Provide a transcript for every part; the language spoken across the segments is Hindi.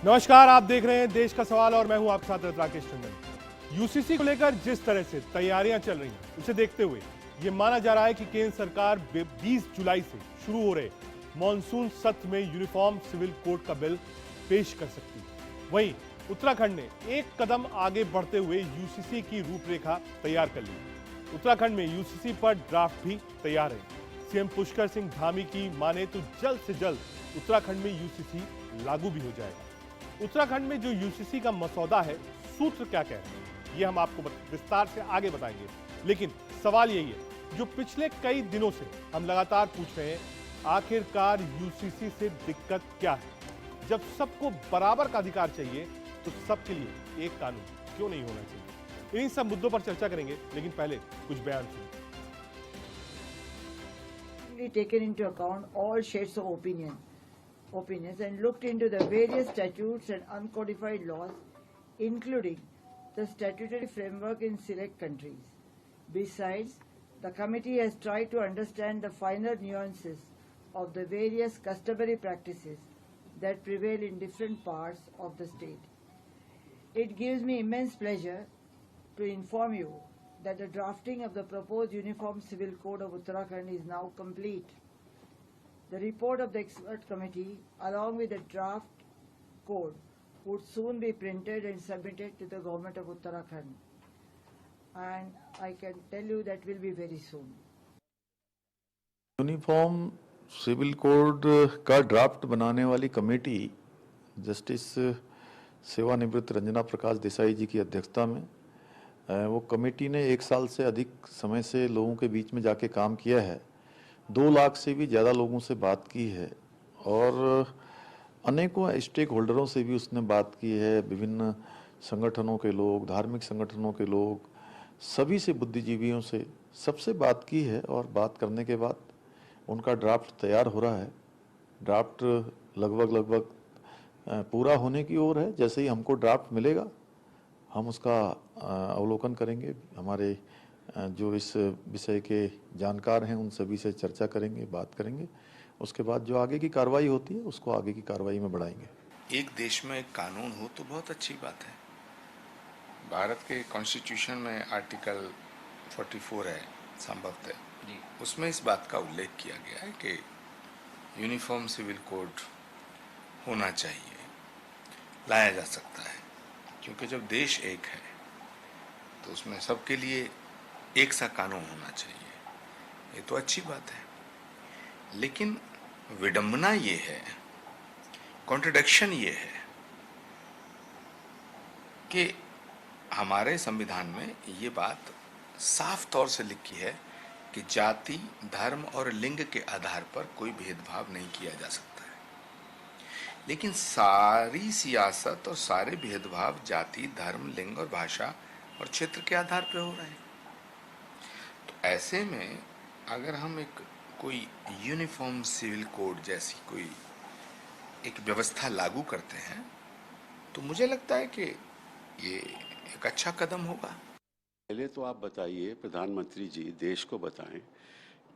नमस्कार, आप देख रहे हैं देश का सवाल और मैं हूं आपके साथ राकेश टंडन। यूसीसी को लेकर जिस तरह से तैयारियां चल रही हैं, उसे देखते हुए यह माना जा रहा है कि केंद्र सरकार 20 जुलाई से शुरू हो रहे मॉनसून सत्र में यूनिफॉर्म सिविल कोड का बिल पेश कर सकती है। वहीं उत्तराखंड ने एक कदम आगे बढ़ते हुए यूसीसी की रूपरेखा तैयार कर ली। उत्तराखंड में यूसीसी पर ड्राफ्ट भी तैयार है। सीएम पुष्कर सिंह धामी की माने तो जल्द से जल्द उत्तराखंड में यूसीसी लागू भी हो जाएगा। उत्तराखंड में जो यूसीसी का मसौदा है, सूत्र क्या कह रहे हैं, ये हम आपको विस्तार से आगे बताएंगे। लेकिन सवाल यही है जो पिछले कई दिनों से हम लगातार पूछ रहे हैं, आखिरकार यूसीसी से दिक्कत क्या है? जब सबको बराबर का अधिकार चाहिए तो सबके लिए एक कानून क्यों नहीं होना चाहिए? इन सब मुद्दों पर चर्चा करेंगे, लेकिन पहले कुछ बयान सुनिए। Taken into account all shades of opinions and looked into the various statutes and uncodified laws, including the statutory framework in select countries. Besides, the committee has tried to understand the finer nuances of the various customary practices that prevail in different parts of the state. It gives me immense pleasure to inform you that the drafting of the proposed Uniform Civil Code of Uttarakhand is now complete. The report of the expert committee, along with the draft code, would soon be printed and submitted to the government of Uttarakhand. And I can tell you that will be very soon. Uniform civil code का ड्राफ्ट बनाने वाली कमेटी जस्टिस सेवानिवृत्त रंजना प्रकाश देसाई जी की अध्यक्षता में वो कमेटी ने 1 साल से अधिक समय से लोगों के बीच में जाके काम किया है। 2 लाख से भी ज़्यादा लोगों से बात की है और अनेकों स्टेक होल्डरों से भी उसने बात की है। विभिन्न संगठनों के लोग, धार्मिक संगठनों के लोग, सभी से, बुद्धिजीवियों से, सबसे बात की है और बात करने के बाद उनका ड्राफ्ट तैयार हो रहा है। ड्राफ्ट लगभग पूरा होने की ओर है। जैसे ही हमको ड्राफ्ट मिलेगा हम उसका अवलोकन करेंगे। हमारे जो इस विषय के जानकार हैं उन सभी से चर्चा करेंगे, बात करेंगे। उसके बाद जो आगे की कार्रवाई होती है उसको आगे की कार्रवाई में बढ़ाएंगे। एक देश में एक कानून हो तो बहुत अच्छी बात है। भारत के कॉन्स्टिट्यूशन में आर्टिकल 44 है संभवतः, उसमें इस बात का उल्लेख किया गया है कि यूनिफॉर्म सिविल कोड होना चाहिए, लाया जा सकता है, क्योंकि जब देश एक है तो उसमें सबके लिए एक सा कानून होना चाहिए। ये तो अच्छी बात है, लेकिन विडंबना ये है, कॉन्ट्रडिक्शन ये है कि हमारे संविधान में ये बात साफ तौर से लिखी है कि जाति, धर्म और लिंग के आधार पर कोई भेदभाव नहीं किया जा सकता है। लेकिन सारी सियासत और सारे भेदभाव जाति, धर्म, लिंग और भाषा और क्षेत्र के आधार पर हो रहे हैं। तो ऐसे में अगर हम कोई यूनिफॉर्म सिविल कोड जैसी कोई एक व्यवस्था लागू करते हैं तो मुझे लगता है कि ये एक अच्छा कदम होगा। पहले तो आप बताइए, प्रधानमंत्री जी देश को बताएं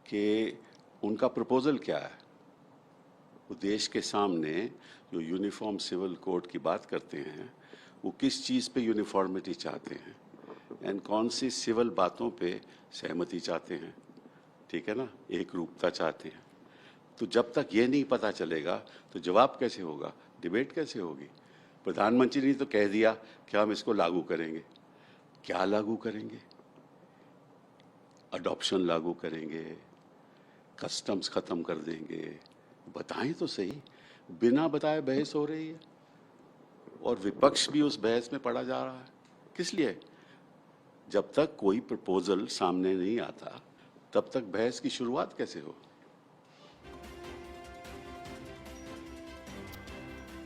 कि उनका प्रपोजल क्या है। वो देश के सामने जो यूनिफॉर्म सिविल कोड की बात करते हैं वो किस चीज़ पे यूनिफॉर्मिटी चाहते हैं एंड कौन सी सिविल बातों पे सहमति चाहते हैं, ठीक है ना, एक रूपता चाहते हैं। तो जब तक ये नहीं पता चलेगा तो जवाब कैसे होगा, डिबेट कैसे होगी? प्रधानमंत्री ने तो कह दिया कि हम इसको लागू करेंगे। क्या लागू करेंगे? अडॉप्शन लागू करेंगे, कस्टम्स ख़त्म कर देंगे? बताएं तो सही। बिना बताए बहस हो रही है और विपक्ष भी उस बहस में पड़ा जा रहा है। किस लिए? जब तक कोई प्रपोजल सामने नहीं आता तब तक बहस की शुरुआत कैसे हो?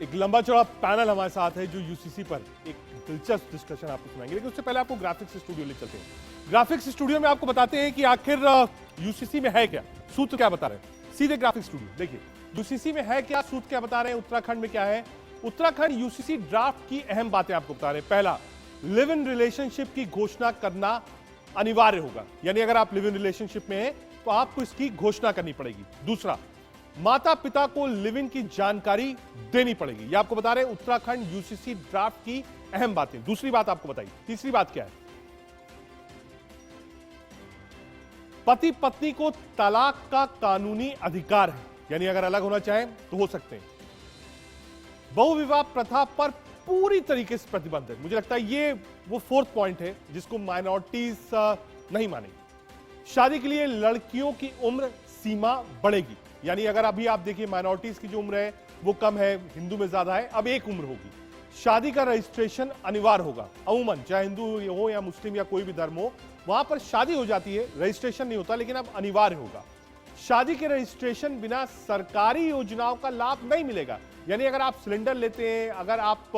एक लंबा चौड़ा पैनल हमारे साथ है जो यूसीसी पर एक दिलचस्प डिस्कशन आपको सुनाएंगे, लेकिन उससे पहले आपको ग्राफिक्स स्टूडियो ले चलते हैं। ग्राफिक्स स्टूडियो में आपको बताते हैं कि आखिर यूसीसी में है क्या, सूत्र क्या बता रहे हैं। सीधे ग्राफिक्स स्टूडियो देखिए, यूसीसी में है क्या, सूत्र क्या बता रहे हैं, उत्तराखंड में क्या है। उत्तराखंड यूसीसी ड्राफ्ट की अहम बातें आपको बता रहे हैं। पहला, लिव इन रिलेशनशिप की घोषणा करना अनिवार्य होगा, यानी अगर आप लिव इन रिलेशनशिप में हैं तो आपको इसकी घोषणा करनी पड़ेगी। दूसरा, माता पिता को लिव इन की जानकारी देनी पड़ेगी। ये आपको बता रहे हैं उत्तराखंड यूसीसी ड्राफ्ट की अहम बातें। दूसरी बात आपको बताई। तीसरी बात क्या है? पति पत्नी को तलाक का कानूनी अधिकार है, यानी अगर अलग होना चाहें तो हो सकते हैं। बहुविवाह प्रथा पर पूरी तरीके से प्रतिबंध है। मुझे लगता है ये वो फोर्थ पॉइंट है जिसको माइनॉरिटीज नहीं मानेगी। शादी के लिए लड़कियों की उम्र सीमा बढ़ेगी, यानी अगर अभी आप देखिए माइनॉरिटीज की जो उम्र है वो कम है, हिंदू में ज्यादा है, अब एक उम्र होगी। शादी का रजिस्ट्रेशन अनिवार्य होगा। अमूमन चाहे हिंदू हो या मुस्लिम या कोई भी धर्म हो, वहां पर शादी हो जाती है, रजिस्ट्रेशन नहीं होता, लेकिन अब अनिवार्य होगा। शादी के रजिस्ट्रेशन बिना सरकारी योजनाओं का लाभ नहीं मिलेगा, यानी अगर आप सिलेंडर लेते हैं, अगर आप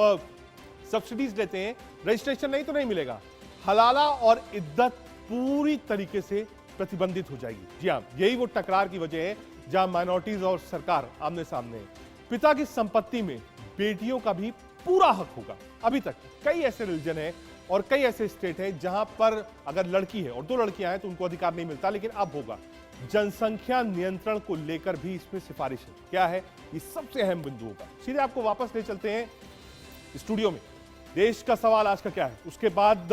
सब्सिडीज लेते हैं, रजिस्ट्रेशन नहीं तो नहीं मिलेगा। हलाला और इद्दत पूरी तरीके से प्रतिबंधित हो जाएगी। जी हां, यही वो टकरार की वजह है जहां माइनॉरिटीज और सरकार आमने सामने है। पिता की संपत्ति में बेटियों का भी पूरा हक होगा। अभी तक कई ऐसे रिलीजन है और कई ऐसे स्टेट हैं जहां पर अगर लड़की है और 2 लड़कियां हैं तो उनको अधिकार नहीं मिलता, लेकिन अब होगा। जनसंख्या नियंत्रण को लेकर भी इसमें सिफारिश है। क्या है? ये सबसे अहम बिंदु होगा। सीधे आपको वापस ले चलते हैं स्टूडियो में। देश का सवाल आज का क्या है, उसके बाद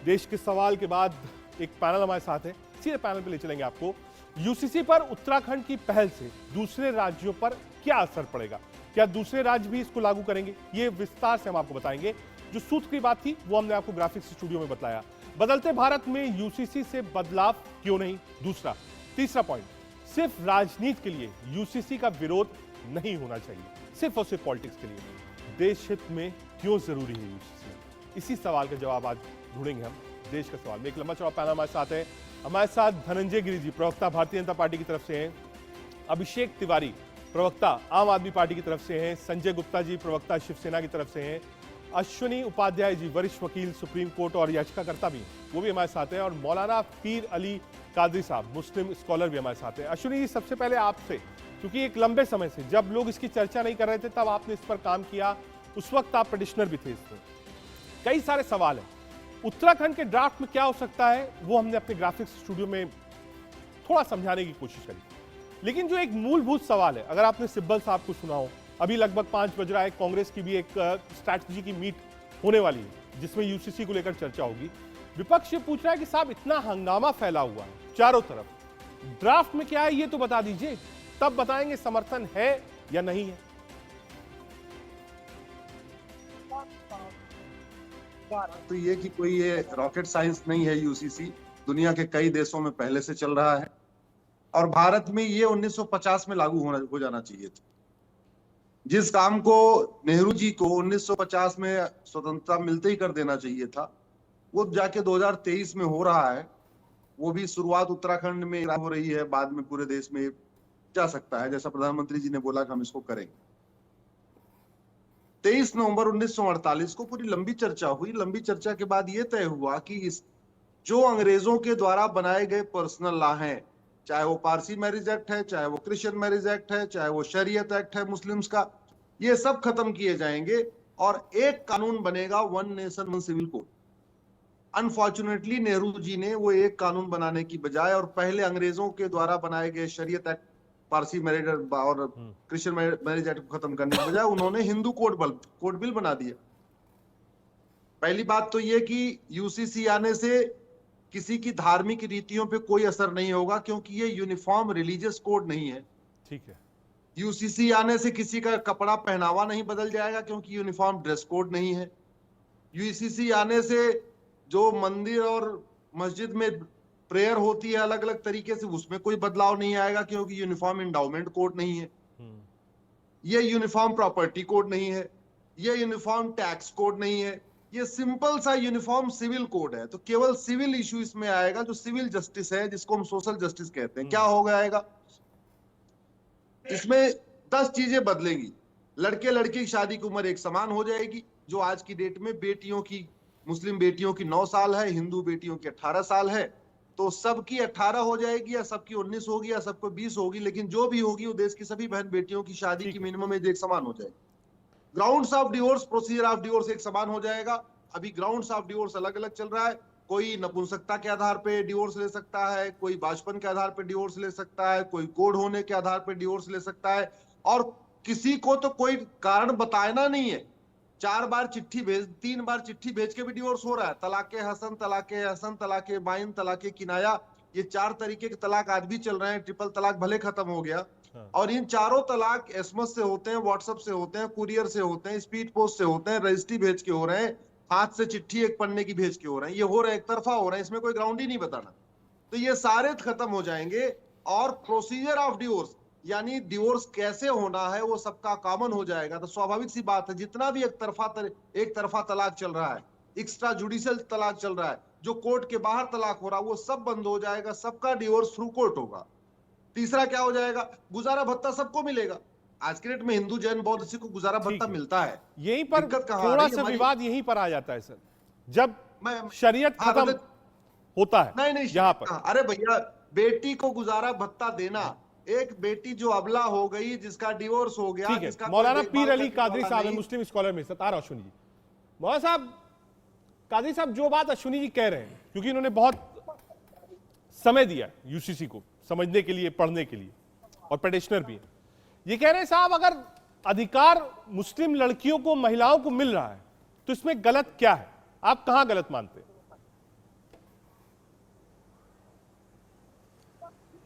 देश के सवाल के बाद एक पैनल हमारे साथ है, सीधे पैनल पे ले चलेंगे आपको। यूसीसी पर उत्तराखंड की पहल से दूसरे राज्यों पर क्या असर पड़ेगा, क्या दूसरे राज्य भी इसको लागू करेंगे, ये विस्तार से हम आपको बताएंगे। जो सूत्र की बात थी वो हमने आपको ग्राफिक्स स्टूडियो में बताया। बदलते भारत में यूसीसी से बदलाव क्यों नहीं? दूसरा। तीसरा पॉइंट, सिर्फ राजनीति के लिए यूसीसी का विरोध नहीं होना चाहिए, सिर्फ और सिर्फ पॉलिटिक्स के लिए। देश हित में क्यों जरूरी है यूसीसी? इसी सवाल का जवाब आज ढूंढेंगे हम देश का सवाल में। एक लंबा चौड़ा पैनल हमारे साथ है। हमारे साथ धनंजय गिरी जी, प्रवक्ता भारतीय जनता पार्टी की तरफ से हैं। अभिषेक तिवारी, प्रवक्ता आम आदमी पार्टी की तरफ से हैं। संजय गुप्ता जी, प्रवक्ता शिवसेना की तरफ से हैं। अश्विनी उपाध्याय जी, वरिष्ठ वकील, सुप्रीम कोर्ट और याचिकाकर्ता भी, वो भी हमारे साथ हैं। और मौलाना पीर अली कादरी साहब, मुस्लिम स्कॉलर भी हमारे साथ हैं। अश्विनी जी, सबसे पहले आपसे, क्योंकि एक लंबे समय से जब लोग इसकी चर्चा नहीं कर रहे थे तब आपने इस पर काम किया, उस वक्त आप पिटिशनर भी थे इसमें। कई सारे सवाल हैं। उत्तराखंड के ड्राफ्ट में क्या हो सकता है वो हमने अपने ग्राफिक्स स्टूडियो में थोड़ा समझाने की कोशिश करी, लेकिन जो एक मूलभूत सवाल है, अगर आपने सिब्बल साहब को सुना हो, अभी लगभग 5 बज रहा है, कांग्रेस की भी एक स्ट्रैटेजी की मीट होने वाली है जिसमें यूसीसी को लेकर चर्चा होगी। विपक्ष ये पूछ रहा है कि साहब इतना हंगामा फैला हुआ है चारों तरफ, ड्राफ्ट में क्या है ये तो बता दीजिए, तब बताएंगे समर्थन है या नहीं है। तो ये कि कोई ये रॉकेट साइंस नहीं है। यूसीसी दुनिया के कई देशों में पहले से चल रहा है और भारत में ये 1950 में लागू हो जाना चाहिए था। जिस काम को नेहरू जी को 1950 में स्वतंत्रता मिलते ही कर देना चाहिए था, वो जाके 2023 में हो रहा है। वो भी शुरुआत उत्तराखंड में हो रही है, बाद में पूरे देश में जा सकता है, जैसा प्रधानमंत्री जी ने बोला कि हम इसको करेंगे। 23 नवंबर 1948 को पूरी लंबी चर्चा हुई। लंबी चर्चा के बाद यह तय हुआ कि इस जो अंग्रेजों के द्वारा बनाए गए पर्सनल लॉ हैं, चाहे वो पारसी मैरिज एक्ट है, चाहे वो क्रिश्चियन मैरिज एक्ट है, चाहे वो शरीयत एक्ट है मुस्लिम्स का, ये सब खत्म किए जाएंगे और एक कानून बनेगा, one nation one civil code. Unfortunately Nehru ji ने वो एक कानून बनाने की बजाय और पहले अंग्रेजों के द्वारा बनाए गए शरीयत एक्ट, पारसी मैरिज और क्रिश्चियन मैरिज एक्ट को खत्म करने की बजाय उन्होंने हिंदू कोड बिल बना दिया। पहली बात तो ये कि यूसीसी आने से किसी की धार्मिक रीतियों पे कोई असर नहीं होगा, क्योंकि ये यूनिफॉर्म रिलीजियस कोड नहीं है। ठीक है। यूसीसी आने से किसी का कपड़ा पहनावा नहीं बदल जाएगा, क्योंकि यूनिफॉर्म ड्रेस कोड नहीं है। यूसीसी आने से जो मंदिर और मस्जिद में प्रेयर होती है अलग अलग तरीके से, उसमें कोई बदलाव नहीं आएगा, क्योंकि यूनिफॉर्म एंडाउमेंट कोड नहीं है। ये यूनिफॉर्म प्रॉपर्टी कोड नहीं है, ये यूनिफॉर्म टैक्स कोड नहीं है, ये सिंपल सा यूनिफॉर्म सिविल कोड है। तो केवल सिविल इशू इसमें आएगा, जो सिविल जस्टिस है, जिसको हम सोशल जस्टिस कहते हैं। क्या हो जाएगा इसमें? 10 चीजें बदलेंगी। लड़के लड़की की शादी की उम्र एक समान हो जाएगी, जो आज की डेट में बेटियों की, मुस्लिम बेटियों की 9 साल है, हिंदू बेटियों की 18 साल है, तो सबकी 18 हो जाएगी या सबकी 19 होगी या सबको 20 होगी, लेकिन जो भी होगी वो देश की सभी बहन बेटियों की शादी की मिनिमम एज एक समान हो जाएगी। Grounds of divorce, procedure of divorce एक समान हो जाएगा। अभी ग्राउंड्स ऑफ डिवोर्स अलग अलग चल रहा है। कोई नपुंसकता के आधार पे डिवोर्स ले सकता है, कोई बाचपन के आधार पे डिवोर्स ले सकता है, कोई कोढ़ होने के आधार पे डिवोर्स ले सकता है, और किसी को तो कोई कारण बताना नहीं है। 3 बार चिट्ठी भेज के भी डिवोर्स हो रहा है। तलाके हसन, तलाके बाइन, तलाके किनाया, ये 4 तरीके के तलाक आज भी चल रहे हैं। ट्रिपल तलाक भले खत्म हो गया, और इन चारों तलाक एसएमएस से होते हैं, व्हाट्सएप से होते हैं, कुरियर से होते हैं, स्पीड पोस्ट से होते हैं, रजिस्ट्री भेज के हो रहे हैं, हाथ से चिट्ठी एक पन्ने की भेज के हो रहे हैं। ये हो रहे, एक तरफा हो रहे हैं, इसमें कोई ग्राउंड ही नहीं बताना। तो ये सारे खत्म हो जाएंगे, और प्रोसीजर ऑफ डिवोर्स, यानी डिवोर्स कैसे होना है, वो सबका कॉमन हो जाएगा। तो स्वाभाविक सी बात है, जितना भी एक तरफा तलाक चल रहा है, एक्स्ट्रा जुडिशियल तलाक चल रहा है, जो कोर्ट के बाहर तलाक हो रहा है, वो सब बंद हो जाएगा। सबका डिवोर्स थ्रू कोर्ट होगा। तीसरा क्या हो जाएगा, गुजारा भत्ता सबको मिलेगा। आज के डेट में हिंदू, जैन, बौद्ध, सिख को गुजारा भत्ता मिलता है। यहीं पर दिक्कत कहाँ आ थोड़ा रही है सा हमारी? विवाद यहीं पर आ जाता है सर, जब शरीयत हाँ, खत्म होता है। नहीं यहाँ पर अरे भैया, बेटी को गुजारा भत्ता देना, एक बेटी जो अबला हो गई, जिसका डिवोर्स हो गया, ठीक है। जिसका मौलाना कोई पीर देखभाल अली करने कादरी वाला साहब है, नहीं। मुस्लिम स्कॉलर में सतारा अश्विनी जी। मौलाना साहब, कादरी साहब जो बात अश्विनी जी कह रहे हैं, क्योंकि इन्होंने बहुत समय दिया यूसीसी को समझने के लिए, पढ़ने के लिए, और पेटिशनर भी है। ये कह रहे हैं साहब, अगर अधिकार मुस्लिम लड़कियों को, महिलाओं को मिल रहा है, तो इसमें गलत क्या है? आप कहां गलत मानते हैं?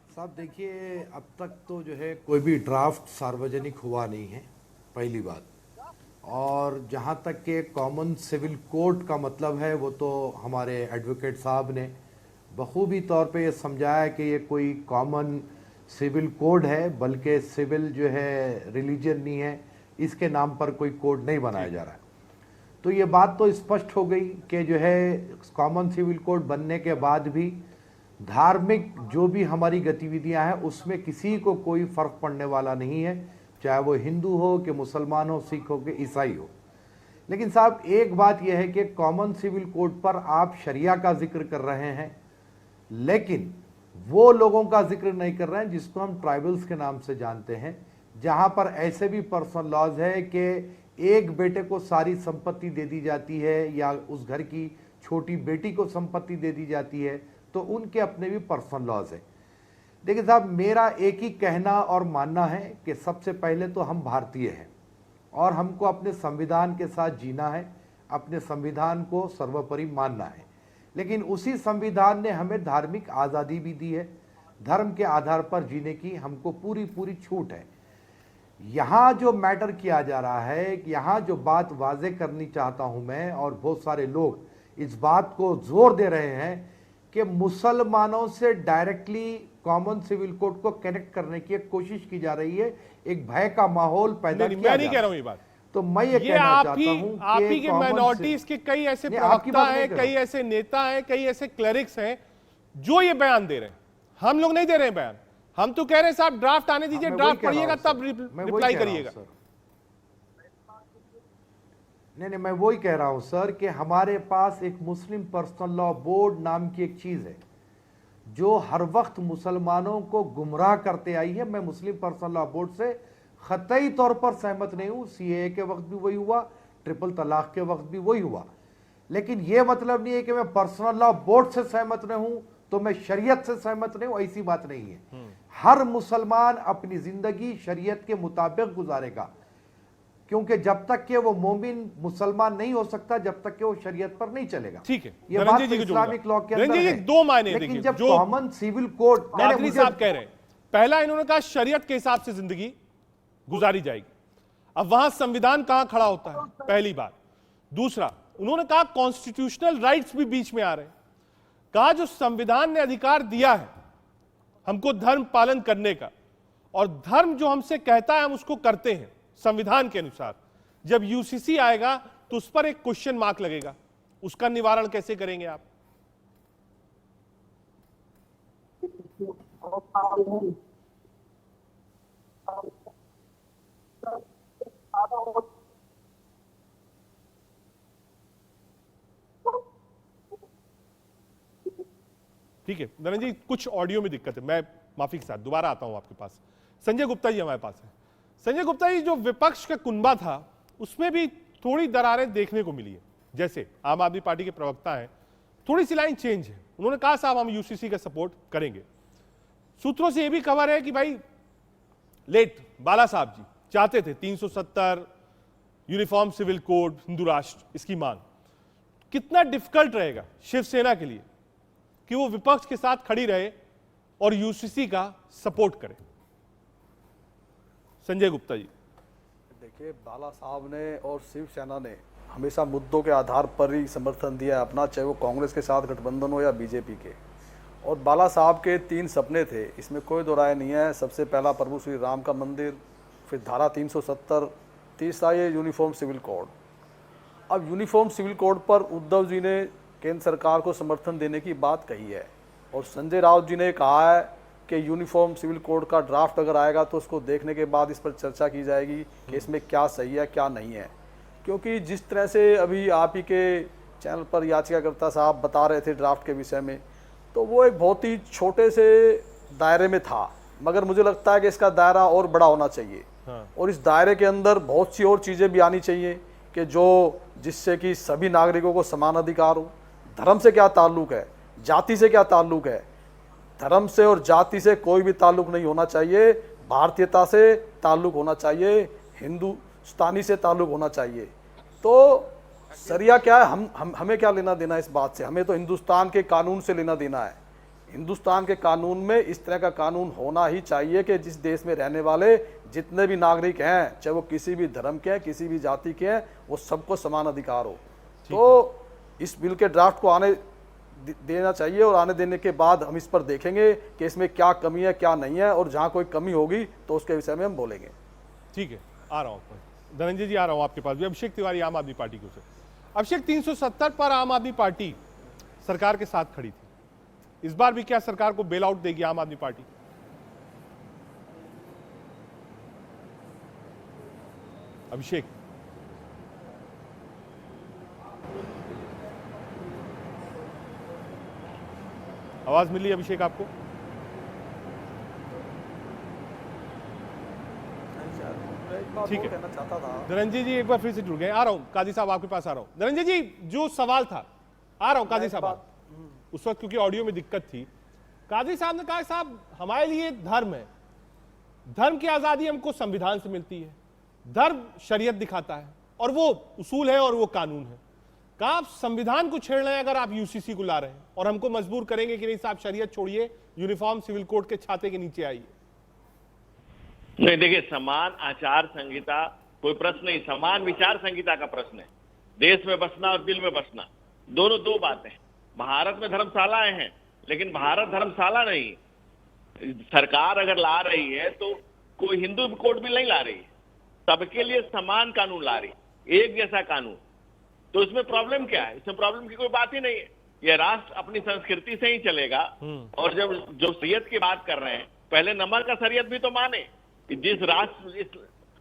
साहब देखिए, अब तक तो जो है कोई भी ड्राफ्ट सार्वजनिक हुआ नहीं है, पहली बात। और जहाँ तक के कॉमन सिविल कोड का मतलब है, वो तो हमारे एडवोकेट साहब ने बखूबी तौर पे ये समझाया कि ये कोई कॉमन सिविल कोड है, बल्कि सिविल जो है रिलीजन नहीं है, इसके नाम पर कोई कोड नहीं बनाया जा रहा है। तो ये बात तो स्पष्ट हो गई कि जो है कॉमन सिविल कोड बनने के बाद भी धार्मिक जो भी हमारी गतिविधियां हैं, उसमें किसी को कोई फर्क पड़ने वाला नहीं है, चाहे वो हिंदू हो कि मुसलमान हो, सिख हो कि ईसाई हो। लेकिन साहब एक बात यह है कि कॉमन सिविल कोड पर आप शरिया का जिक्र कर रहे हैं, लेकिन वो लोगों का जिक्र नहीं कर रहे हैं जिसको हम ट्राइबल्स के नाम से जानते हैं, जहां पर ऐसे भी पर्सनल लॉज है कि एक बेटे को सारी संपत्ति दे दी जाती है, या उस घर की छोटी बेटी को संपत्ति दे दी जाती है, तो उनके अपने भी पर्सनल लॉज है। देखिए साहब, मेरा एक ही कहना और मानना है कि सबसे पहले तो हम भारतीय हैं, और हमको अपने संविधान के साथ जीना है, अपने संविधान को सर्वोपरि मानना है। लेकिन उसी संविधान ने हमें धार्मिक आज़ादी भी दी है, धर्म के आधार पर जीने की हमको पूरी पूरी छूट है। यहाँ जो मैटर किया जा रहा है, यहाँ जो बात वाजे करनी चाहता हूँ मैं, और बहुत सारे लोग इस बात को जोर दे रहे हैं कि मुसलमानों से डायरेक्टली कॉमन सिविल कोड को कनेक्ट करने की एक कोशिश की जा रही है, एक भय का माहौल पैदा किया जा रहा है। मैं नहीं कह रहा हूं ये बात, तो मैं ये कहना चाहता हूं आप ही के माइनॉरिटीज के कई ऐसे प्रवक्ता हैं, कई ऐसे नेता हैं, कई ऐसे क्लरिक्स हैं जो ये बयान दे रहे हैं। हम लोग नहीं दे रहे हैं बयान, हम तो कह रहे हैं साहब ड्राफ्ट आने दीजिए, ड्राफ्ट पढ़िएगा तब रिप्लाई करिएगा। नहीं, मैं वही कह रहा हूं सर कि हमारे पास एक मुस्लिम पर्सनल लॉ बोर्ड नाम की एक चीज है जो हर वक्त मुसलमानों को गुमराह करते आई है। मैं मुस्लिम पर्सनल लॉ बोर्ड से खतई तौर पर सहमत नहीं हूं। सीएए के वक्त भी वही हुआ, ट्रिपल तलाक के वक्त भी वही हुआ। लेकिन यह मतलब नहीं है कि मैं पर्सनल लॉ बोर्ड से सहमत नहीं हूं तो मैं शरीयत से सहमत नहीं हूं, ऐसी बात नहीं है। हर मुसलमान अपनी जिंदगी शरीयत के मुताबिक गुजारेगा, क्योंकि जब तक के वो मोमिन मुसलमान नहीं हो सकता जब तक के वो शरीयत पर नहीं चलेगा। ठीक है, ये बात तो इस्लामिक लॉ के अंदर है। दो मायने लेकिन देखिए, जब जो कॉमन सिविल कोड कादरी साहब कह रहे हैं, पहला इन्होंने कहा शरीयत के हिसाब से जिंदगी गुजारी जाएगी। अब वहां संविधान कहां खड़ा होता है, पहली बात। दूसरा, उन्होंने कहा कॉन्स्टिट्यूशनल राइट्स भी बीच में आ रहे हैं। कहा जो संविधान ने अधिकार दिया है हमको धर्म पालन करने का, और धर्म जो हमसे कहता है हम उसको करते हैं संविधान के अनुसार, जब यूसीसी आएगा तो उस पर एक क्वेश्चन मार्क लगेगा। उसका निवारण कैसे करेंगे आप? ठीक है नरेंद्र जी, कुछ ऑडियो में दिक्कत है, मैं माफी के साथ दोबारा आता हूं आपके पास। संजय गुप्ता जी हमारे पास है। संजय गुप्ता जी, जो विपक्ष का कुनबा था उसमें भी थोड़ी दरारें देखने को मिली है। जैसे आम आदमी पार्टी के प्रवक्ता हैं थोड़ी सी लाइन चेंज है। उन्होंने कहा साहब हम यूसीसी का सपोर्ट करेंगे। सूत्रों से यह भी खबर है कि भाई लेट बाला साहब जी चाहते थे 370 यूनिफॉर्म सिविल कोड हिंदू राष्ट्र इसकी मांग। कितना डिफिकल्ट रहेगा शिवसेना के लिए कि वो विपक्ष के साथ खड़ी रहे और यूसीसी का सपोर्ट करे। संजय गुप्ता जी। देखिए, बाला साहब ने और शिवसेना ने हमेशा मुद्दों के आधार पर ही समर्थन दिया है अपना, चाहे वो कांग्रेस के साथ गठबंधन हो या बीजेपी के। और बाला साहब के 3 सपने थे, इसमें कोई दो राय नहीं है। सबसे पहला प्रभु श्री राम का मंदिर, फिर धारा 370, तीसरा ये यूनिफॉर्म सिविल कोड। अब यूनिफॉर्म सिविल कोड पर उद्धव जी ने केंद्र सरकार को समर्थन देने की बात कही है और संजय राउत जी ने कहा है कि यूनिफॉर्म सिविल कोड का ड्राफ्ट अगर आएगा तो उसको देखने के बाद इस पर चर्चा की जाएगी कि इसमें क्या सही है क्या नहीं है। क्योंकि जिस तरह से अभी आप ही के चैनल पर याचिकाकर्ता साहब बता रहे थे ड्राफ्ट के विषय में, तो वो एक बहुत ही छोटे से दायरे में था, मगर मुझे लगता है कि इसका दायरा और बड़ा होना चाहिए। और इस दायरे के अंदर बहुत सी और चीज़ें भी आनी चाहिए कि जो जिससे कि सभी नागरिकों को समान अधिकार हो। धर्म से क्या ताल्लुक है, जाति से क्या ताल्लुक है? धर्म से और जाति से कोई भी ताल्लुक नहीं होना चाहिए, भारतीयता से ताल्लुक होना चाहिए, हिंदुस्तानी से ताल्लुक होना चाहिए। तो सरिया क्या है, हमें क्या लेना देना इस बात से? हमें तो हिंदुस्तान के कानून से लेना देना है। हिंदुस्तान के कानून में इस तरह का कानून होना ही चाहिए कि जिस देश में रहने वाले जितने भी नागरिक हैं, चाहे वो किसी भी धर्म के हैं, किसी भी जाति के हैं, वो सबको समान अधिकार हो। तो इस बिल के ड्राफ्ट को आने देना चाहिए और आने देने के बाद हम इस पर देखेंगे कि इसमें क्या कमी है क्या नहीं है, और जहां कोई कमी होगी तो उसके विषय में हम बोलेंगे। ठीक है, आ रहा हूं धनंजय जी, आ रहा हूं आपके पास भी। अभिषेक तिवारी आम आदमी पार्टी को से। अभिषेक, 370 पर आम आदमी पार्टी सरकार के साथ खड़ी थी। इस बार भी क्या सरकार को बेल आउट देगी आम आदमी पार्टी? अभिषेक। आवाज मिली अभिषेक आपको? ठीक है, धनंजय जी एक बार फिर से जुड़ गए। आ रहा हूं काजी साहब आपके पास आ रहा हूं। धनंजय जी, जो सवाल था, आ रहा हूं काजी साहब। उस वक्त क्योंकि ऑडियो में दिक्कत थी, काजी साहब ने कहा साहब हमारे लिए धर्म है, धर्म की आजादी हमको संविधान से मिलती है, धर्म शरीयत दिखाता है और वो उसूल है और वो कानून है। कहा आप संविधान को छेड़ रहे हैं अगर आप यूसीसी को ला रहे हैं और हमको मजबूर करेंगे कि नहीं साहब शरीयत छोड़िए, यूनिफॉर्म सिविल कोड के छाते के नीचे आइए। नहीं, देखिए, समान आचार संहिता कोई प्रश्न नहीं, समान विचार संहिता का प्रश्न है। देश में बसना और दिल में बसना दोनों दो बातें हैं। भारत में धर्मशालाएं हैं, लेकिन भारत धर्मशाला नहीं। सरकार अगर ला रही है तो कोई हिंदू कोड भी नहीं ला रही है, सबके लिए समान कानून ला रही, एक जैसा कानून। तो इसमें प्रॉब्लम क्या है? इसमें प्रॉब्लम की कोई बात ही नहीं है। यह राष्ट्र अपनी संस्कृति से ही चलेगा। और जब जो शरीयत की बात कर रहे हैं, पहले नमक का शरीयत भी तो माने। जिस राष्ट्र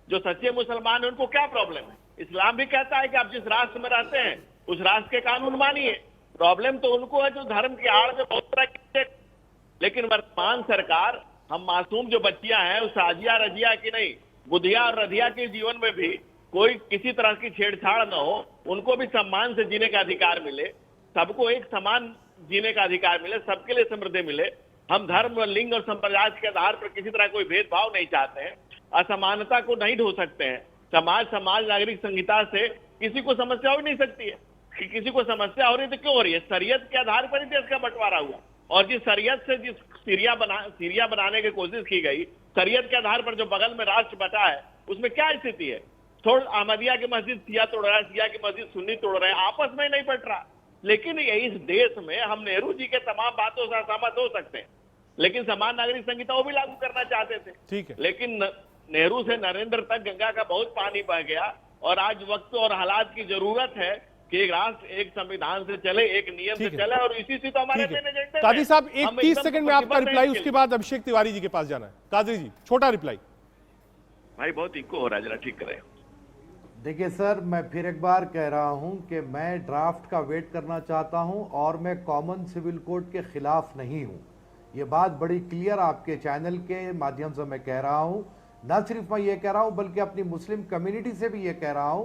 जो सच्चे मुसलमान है उनको क्या प्रॉब्लम है? इस्लाम भी कहता है कि आप जिस राष्ट्र में रहते हैं उस राष्ट्र के कानून मानिए। प्रॉब्लम तो उनको है जो धर्म की आड़ में बहुत तरह की। लेकिन वर्तमान सरकार, हम मासूम जो बच्चियां हैं, उस साजिया रजिया की नहीं, बुधिया और रधिया के जीवन में भी कोई किसी तरह की छेड़छाड़ न हो, उनको भी सम्मान से जीने का अधिकार मिले, सबको एक समान जीने का अधिकार मिले, सबके लिए समृद्धि मिले। हम धर्म, लिंग और संप्रदाय के आधार पर किसी तरह कोई भेदभाव नहीं चाहते हैं, असमानता को नहीं ढो सकते हैं। समाज नागरिक संहिता से किसी को समस्या हो ही नहीं सकती है। कि किसी को समस्या हो रही तो क्यों हो रही है? शरीयत के आधार पर ही देश का बंटवारा हुआ। और जिस शरीयत से जिस सीरिया बनाने की कोशिश की गई, शरीयत के आधार पर जो बगल में राष्ट्र बटा है, उसमें क्या स्थिति है? थोड़ा अहमदिया की मस्जिद शिया तोड़ रहा है, शिया की मस्जिद सुन्नी तोड़ रहे हैं, आपस में नहीं बट रहा। लेकिन इस देश में हम नेहरू जी के तमाम बातों से असहमत हो सकते हैं, लेकिन समान नागरिक संहिता वो भी लागू करना चाहते थे। ठीक है। लेकिन नेहरू से नरेंद्र तक गंगा का बहुत पानी बह गया और आज वक्त और हालात की जरूरत है कि एक राष्ट्र एक संविधान से चले, एक नियम से चले, और इसी से तो हमारे एजेंडे में। काजी साहब, एक 30 सेकंड में आपका रिप्लाई, उसके बाद अभिषेक तिवारी जी के पास जाना है। काजी जी, छोटा रिप्लाई। भाई बहुत इको हो रहा है, जरा ठीक करें। देखिए सर, मैं फिर एक बार कह रहा हूं कि मैं ड्राफ्ट का वेट करना चाहता हूं और मैं कॉमन सिविल कोड के खिलाफ नहीं हूं। ये बात बड़ी क्लियर आपके चैनल के माध्यम से मैं कह रहा हूं। न सिर्फ मैं ये कह रहा हूं बल्कि अपनी मुस्लिम कम्युनिटी से भी ये कह रहा हूं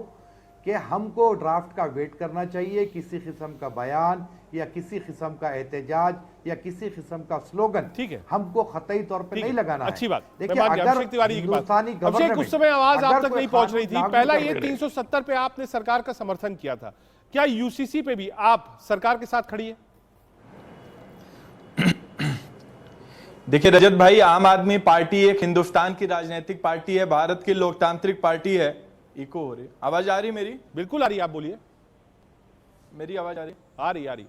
कि हमको ड्राफ्ट का वेट करना चाहिए, किसी किस्म का बयान या किसी किस्म का एहतजाज या किसी किस्म का स्लोगन ठीक है, हमको खतई तौर पे नहीं लगाना है। अच्छी बात। देखिए, अगर हिंदुस्तानी गवर्नमेंट उस समय आवाज आप तक नहीं पहुंच रही थी, पहला ये 370 पे आपने सरकार का समर्थन किया था, क्या यूसीसी पे भी आप सरकार के साथ खड़ी है? देखिए रजत भाई, आम आदमी पार्टी एक हिंदुस्तान की राजनीतिक पार्टी है, भारत की लोकतांत्रिक पार्टी है। इको हो रही, आवाज आ रही मेरी? बिल्कुल आ रही है, आप बोलिए। मेरी आवाज आ रही? आ रही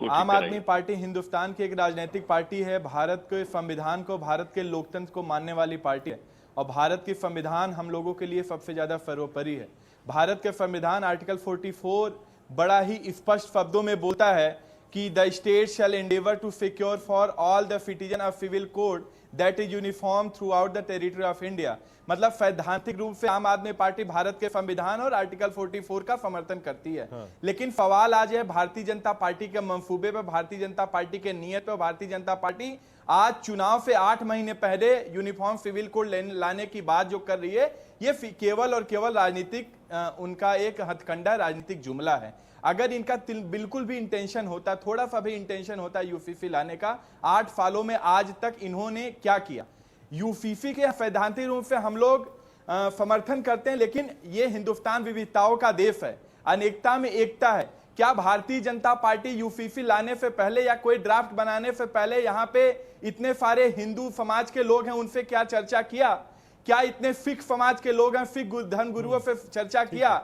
आम आदमी पार्टी हिंदुस्तान की एक राजनीतिक पार्टी है, भारत के संविधान को, भारत के लोकतंत्र को मानने वाली पार्टी है, और भारत की संविधान हम लोगों के लिए सबसे ज्यादा सर्वोपरि है। भारत के संविधान आर्टिकल 44 बड़ा ही स्पष्ट शब्दों में बोलता है कि the state shall endeavour to secure for all the citizen of civil code that is uniform throughout the territory of India. मतलब सैद्धांतिक रूप से आम आदमी पार्टी भारत के संविधान और आर्टिकल 44 का समर्थन करती है। लेकिन सवाल आज है भारतीय जनता पार्टी के मंसूबे पे, भारतीय जनता पार्टी के नियत पे। भारतीय जनता पार्टी आज चुनाव से 8 महीने पहले यूनिफॉर्म सिविल कोड लाने की बात जो कर रही है, ये केवल और केवल राजनीतिक उनका एक हथकंडा राजनीतिक जुमला है। अगर इनका बिल्कुल भी इंटेंशन होता, थोड़ा सा भी इंटेंशन होता यूसीसी लाने का, 8 सालों में आज तक इन्होंने क्या किया? यूसीसी के सैद्धांतिक रूप से हम लोग समर्थन करते हैं, लेकिन ये हिंदुस्तान विविधताओं का देश है, अनेकता में एकता है। क्या भारतीय जनता पार्टी यूसीसी लाने से पहले या कोई ड्राफ्ट बनाने से पहले यहाँ पे इतने सारे हिंदू समाज के लोग हैं, उनसे क्या चर्चा किया? क्या इतने सिख समाज के लोग हैं, सिख धर्म गुरुओं से चर्चा किया?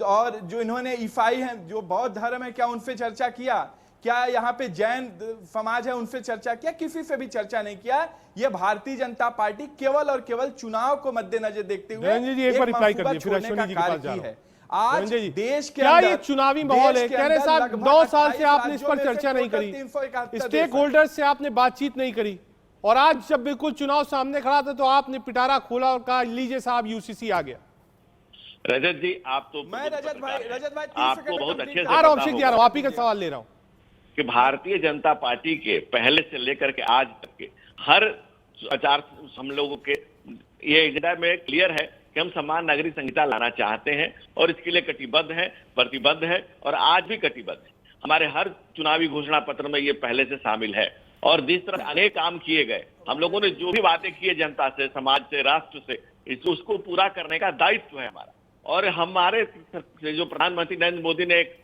और जो इन्होंने ईसाई हैं, जो बौद्ध धर्म है, क्या उनसे चर्चा किया? क्या यहाँ पे जैन समाज है, उनसे चर्चा किया? किसी से भी चर्चा नहीं किया। ये भारतीय जनता पार्टी केवल और केवल चुनाव को मद्देनजर देखते हुए एक बार रिप्लाई कर दिए, फिर अश्विनी जी के पास जा रहा हूं। आज देश के क्या ये चुनावी माहौल है? कह रहे साहब 9 साल से आपने इस पर चर्चा नहीं करी, स्टेक होल्डर्स से आपने बातचीत नहीं करी, और आज जब बिल्कुल चुनाव सामने खड़ा था तो आपने पिटारा खोला और कहा लीजिए साहब यूसीसी आ गया। रजत जी, आप तो मैं रजत भाई आपको बहुत अच्छे से आ रहा हूं, आप ही का सवाल ले रहा हूं कि भारतीय जनता पार्टी के पहले से लेकर के आज तक के हर आचार हम लोगों के ये एजेंडा में क्लियर है कि हम समान नागरिक संहिता लाना चाहते हैं और इसके लिए कटिबद्ध है, प्रतिबद्ध है, और आज भी कटिबद्ध है। हमारे हर चुनावी घोषणा पत्र में ये पहले से शामिल है, और जिस तरह अनेक काम किए गए, हम लोगों ने जो भी बातें की है जनता से, समाज से, राष्ट्र से, उसको पूरा करने का दायित्व है हमारा। और हमारे जो प्रधानमंत्री नरेंद्र मोदी ने एक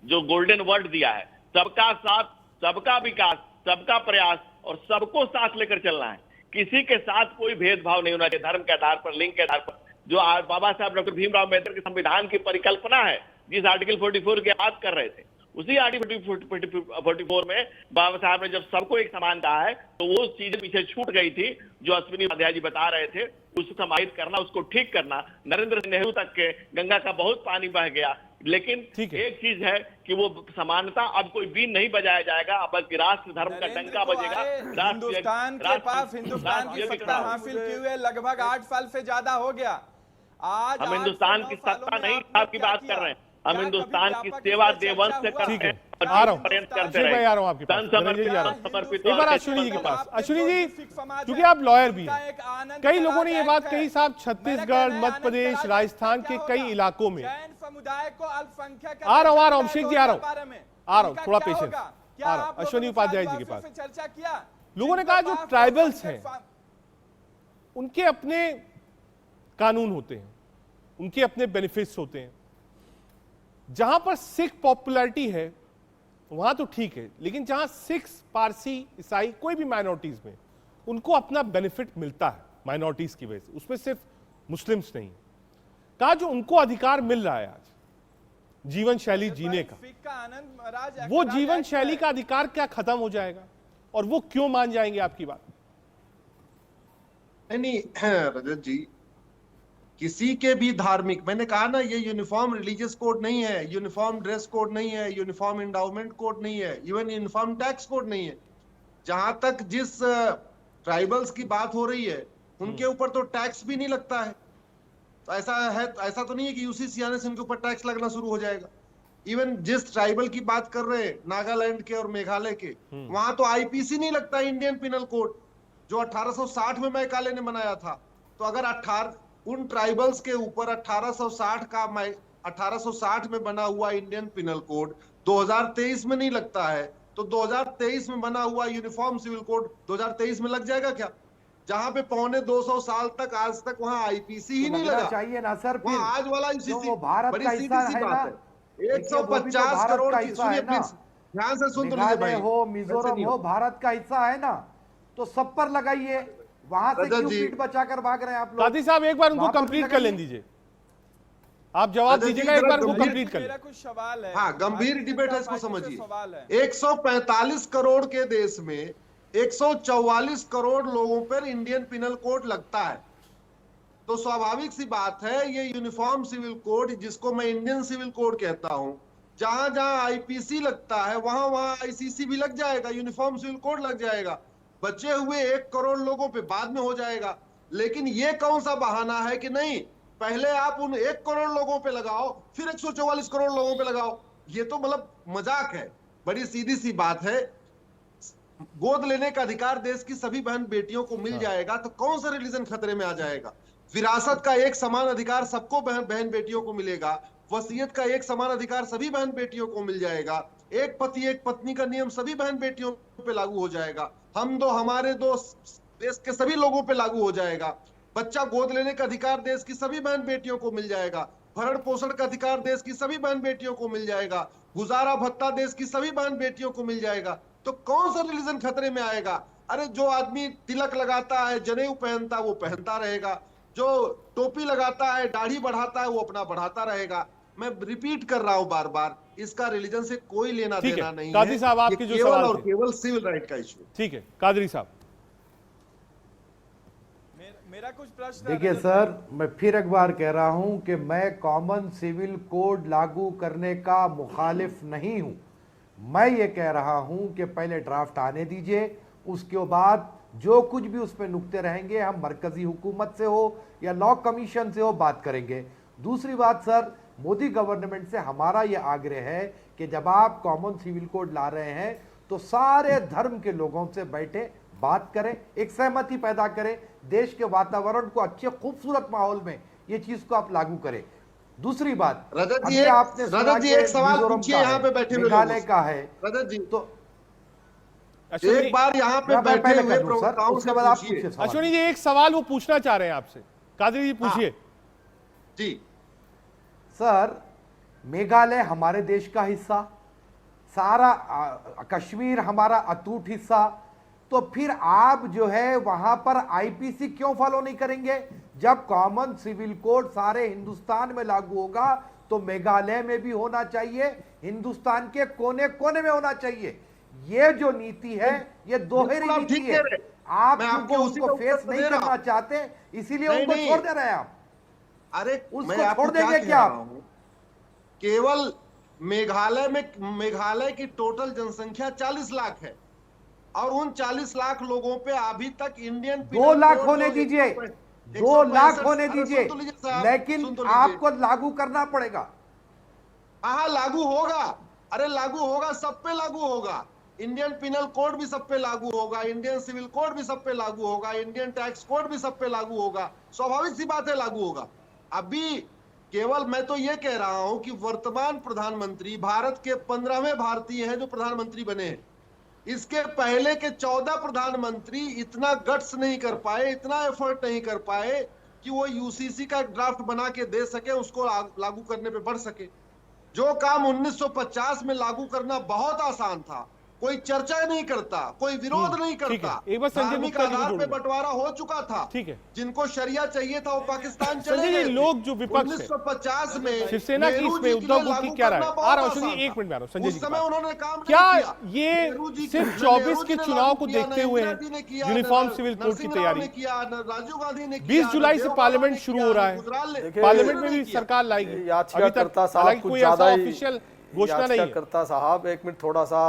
जो गोल्डन वर्ड दिया है, सबका साथ, सबका विकास, सबका प्रयास और सबको साथ लेकर चलना है। किसी के साथ कोई भेदभाव नहीं होना चाहिए, धर्म के आधार पर, लिंग के आधार पर। जो बाबा साहब डॉक्टर भीमराव अम्बेडकर के संविधान की परिकल्पना है, जिस आर्टिकल 44 की बात कर रहे थे, उसी आर्टिकल 44 में बाबा साहब ने जब सबको एक समान कहा है, तो वो चीजें पीछे छूट गई थी जो अश्विनी उपाध्याय जी बता रहे थे। उसको समाहित करना, उसको ठीक करना। नरेंद्र नेहरू तक के गंगा का बहुत पानी बह गया, लेकिन एक चीज है कि वो समानता अब कोई बीन नहीं बजाया जाएगा, अब राष्ट्र धर्म का डंका बजेगा। हिंदुस्तान के पास हिंदुस्तान की सत्ता हासिल किए हुए लगभग 8 साल से ज्यादा हो गया। आज हम हिंदुस्तान की सत्ता नहीं आपकी बात कर रहे हैं, हम हिंदुस्तान की सेवा देवंश से करते हैं। आ रहा हूं आपके पास, समर्पित। एक बार अश्विनी जी के पास। अश्विनी जी, क्योंकि आप लॉयर भी हैं, कई लोगों ने ये बात कही साहब, छत्तीसगढ़, मध्य प्रदेश, राजस्थान के कई इलाकों में, आ रहा हूं अभिषेक जी, आ रहा हूं, थोड़ा पेशेंस, आ रहा हूं अश्विनी उपाध्याय जी के पास। चर्चा किया, लोगों ने कहा जो ट्राइबल्स हैं उनके अपने कानून होते हैं, उनके अपने बेनिफिट्स होते हैं। जहां पर सिख पॉपुलैरिटी है वहां तो ठीक है, लेकिन जहां सिख, पारसी, ईसाई, कोई भी माइनॉरिटीज में उनको अपना बेनिफिट मिलता है माइनॉरिटीज की वजह से, उसमें सिर्फ मुस्लिम्स नहीं, कहा जो उनको अधिकार मिल रहा है आज जीवन शैली जीने का, वो जीवन शैली का अधिकार क्या खत्म हो जाएगा? और वो क्यों मान जाएंगे आपकी बात? नहीं रजत जी, किसी के भी धार्मिक, मैंने कहा ना, ये यूनिफॉर्म रिलीजियस कोड नहीं है, यूनिफॉर्म ड्रेस कोड नहीं है, यूनिफॉर्म एंडाउमेंट कोड नहीं है, इवन यूनिफॉर्म टैक्स कोड नहीं है। जहां तक जिस ट्राइबल्स की बात हो रही है, उनके ऊपर तो टैक्स भी नहीं लगता है। तो ऐसा तो नहीं है कि यूसीसी आने से उनके ऊपर टैक्स लगना शुरू हो जाएगा। इवन जिस ट्राइबल की बात कर रहे हैं, नागालैंड के और मेघालय के, वहां तो आईपीसी नहीं लगता, इंडियन पिनल कोड, जो 1860 में मैकाले ने बनाया था। तो अगर उन ट्राइबल्स के ऊपर 1860 में बना हुआ इंडियन पिनल कोड 2023 में नहीं लगता है, तो 2023 में बना हुआ यूनिफॉर्म सिविल कोड 2023 में लग जाएगा क्या? जहां पे 250 साल तक आज तक वहां आईपीसी ही नहीं लगा चाहिए ना सर, वहां आज वाला जो भारत बड़ी का सीधी हिस्सा सी है बात ना, है। 150 करोड़ की, सुनिए प्लीज ध्यान से सुन तो लीजिए भाई, हो मिजोरम हो, भारत का हिस्सा है ना, तो सब पर लगाइए। वहां से क्यों पीठ बचाकर भाग रहे हैं आप लोग? कादी साहब एक बार उनको कंप्लीट कर लेने दीजिए, आप जवाब दीजिएगा, एक बार उनको कंप्लीट कर मेरा कुछ सवाल है। हाँ, गंभीर डिबेट है, इसको सवाल समझिए। है। 145 करोड़ के देश में 144 करोड़ लोगों पर इंडियन पिनल कोड लगता है, तो स्वाभाविक सी बात है ये यूनिफॉर्म सिविल कोड, जिसको मैं इंडियन सिविल कोड कहता हूं, जहां जहां आईपीसी लगता है वहां वहां आईसीसी भी लग जाएगा, यूनिफॉर्म सिविल कोड लग जाएगा। बचे हुए 1 करोड़ लोगों पे बाद में हो जाएगा। लेकिन ये कौन सा बहाना है कि नहीं पहले आप उन 1 करोड़ लोगों पे लगाओ फिर 144 करोड़ लोगों पे लगाओ? ये तो मतलब मजाक है। बड़ी सीधी सी बात है, गोद लेने का अधिकार देश की सभी बहन बेटियों को मिल जाएगा तो कौन सा रिलीजन खतरे में आ जाएगा? विरासत का एक समान अधिकार सबको बहन बेटियों को मिलेगा, वसीयत का एक समान अधिकार सभी बहन बेटियों को मिल जाएगा, एक पति एक पत्नी का नियम सभी बहन बेटियों पे लागू हो जाएगा, हम दो हमारे दो देश के सभी लोगों पे लागू हो जाएगा, बच्चा गोद लेने का अधिकार देश की सभी बहन बेटियों को मिल जाएगा, भरण पोषण का अधिकार देश की सभी बहन बेटियों को मिल जाएगा, गुजारा भत्ता देश की सभी बहन बेटियों को मिल जाएगा, तो कौन सा रिलीजन खतरे में आएगा? अरे जो आदमी तिलक लगाता है, जनेऊ पहनता है, वो पहनता रहेगा, जो टोपी लगाता है, दाढ़ी बढ़ाता है, वो अपना बढ़ाता रहेगा। मैं रिपीट कर रहा हूं बार बार, इसका रिलीजन से कोई लेना देना नहीं कादरी है। साहब, आपके जो केवल सवाल और थे। केवल सिविल राइट का इशू। ठीक है कादरी साहब, मेरा कुछ प्रश्न। देखिए सर, मैं फिर एक बार कह रहा हूं कि मैं कॉमन सिविल कोड लागू करने का मुखालिफ नहीं हूं। मैं ये कह रहा हूं कि पहले ड्राफ्ट आने दीजिए, उसके बाद जो कुछ भी उसमें नुक्ते रहेंगे हम मरकजी हुकूमत से हो या लॉ कमीशन से हो बात करेंगे। दूसरी बात सर, मोदी गवर्नमेंट से हमारा ये आग्रह है कि जब आप कॉमन सिविल कोड ला रहे हैं तो सारे धर्म के लोगों से बैठे बात करें, एक सहमति पैदा करें, देश के वातावरण को अच्छे खूबसूरत माहौल में ये चीज को आप लागू करें। दूसरी बात, रजत जी एक सवाल पूछिए, यहाँ पे बैठे हुए मेघालय का है, रजत जी तो एक बार यहाँ पे बैठे हुए प्रवक्ताओं से पूछिए। अश्विनी जी एक सवाल वो पूछना चाह रहे हैं आपसे, कादरी जी पूछिए। जी सर, मेघालय हमारे देश का हिस्सा, सारा कश्मीर हमारा अटूट हिस्सा, तो फिर आप जो है वहां पर आईपीसी क्यों फॉलो नहीं करेंगे? जब कॉमन सिविल कोड सारे हिंदुस्तान में लागू होगा तो मेघालय में भी होना चाहिए, हिंदुस्तान के कोने कोने में होना चाहिए। ये जो नीति है ये दोहरी नीति है। आप क्योंकि उसको फेस नहीं करना चाहते इसीलिए उनको छोड़ दे रहे हैं आप। अरे उसको छोड़ देंगे क्या आप? केवल मेघालय की टोटल जनसंख्या 40 लाख है और उन 40 लाख लोगों पे अभी तक इंडियन 2 लाख होने दीजिए, 2 लाख होने दीजिए, लेकिन आपको लागू करना पड़ेगा। हाँ लागू होगा, अरे लागू होगा, सब पे लागू होगा। इंडियन पिनल कोड भी सब पे लागू होगा, इंडियन सिविल कोड भी सब पे लागू होगा, इंडियन टैक्स कोड भी सब पे लागू होगा, स्वाभाविक सी बात है लागू होगा। अभी केवल मैं तो ये कह रहा हूं कि वर्तमान प्रधानमंत्री भारत के 15वें भारतीय हैं जो प्रधानमंत्री बने हैं। इसके पहले के 14 प्रधानमंत्री इतना गट्स नहीं कर पाए, इतना एफर्ट नहीं कर पाए कि वो यूसीसी का ड्राफ्ट बना के दे सके, उसको लागू करने पे बढ़ सके। जो काम 1950 में लागू करना बहुत आसान था, कोई चर्चा नहीं करता, कोई विरोध नहीं करता, धार्मिक आधार पे बंटवारा हो चुका था। ठीक है, जिनको शरिया चाहिए था वो पाकिस्तान चले गए। लोग जो विपक्ष 1950 में शिवसेना की इसमें उद्धव गुट की क्या राय? आ रहा हूं, एक मिनट में आ रहा हूं। संजय जी, उस समय उन्होंने काम क्या ये सिर्फ 24 के चुनाव को देखते हुए यूनिफॉर्म सिविल कोड की तैयारी किया, राजीव गांधी ने 20 जुलाई से पार्लियामेंट शुरू हो रहा है, पार्लियामेंट में भी सरकार लाएगी। अभी तक हालांकि कोई ऐसा ऑफिशियल घोषणा नहीं है। करता साहब एक मिनट थोड़ा सा,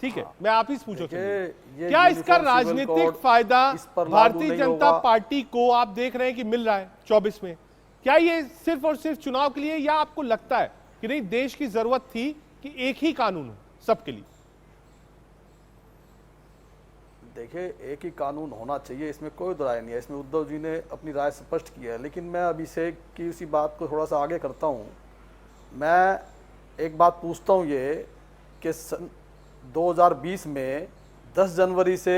ठीक है, मैं आप ही पूछो, क्या इसका राजनीतिक फायदा भारतीय जनता पार्टी को आप देख रहे हैं कि मिल रहा है 24 में? क्या ये सिर्फ और सिर्फ चुनाव के लिए, या आपको लगता है कि नहीं देश की जरूरत थी कि एक ही कानून हो सबके लिए? देखिए, एक ही कानून होना चाहिए, इसमें कोई दो राय नहीं है। इसमें उद्धव जी ने अपनी राय स्पष्ट की है, लेकिन मैं अभिषेक की उसी बात को थोड़ा सा आगे करता हूँ। मैं एक बात पूछता हूँ ये कि 2020 में 10 जनवरी से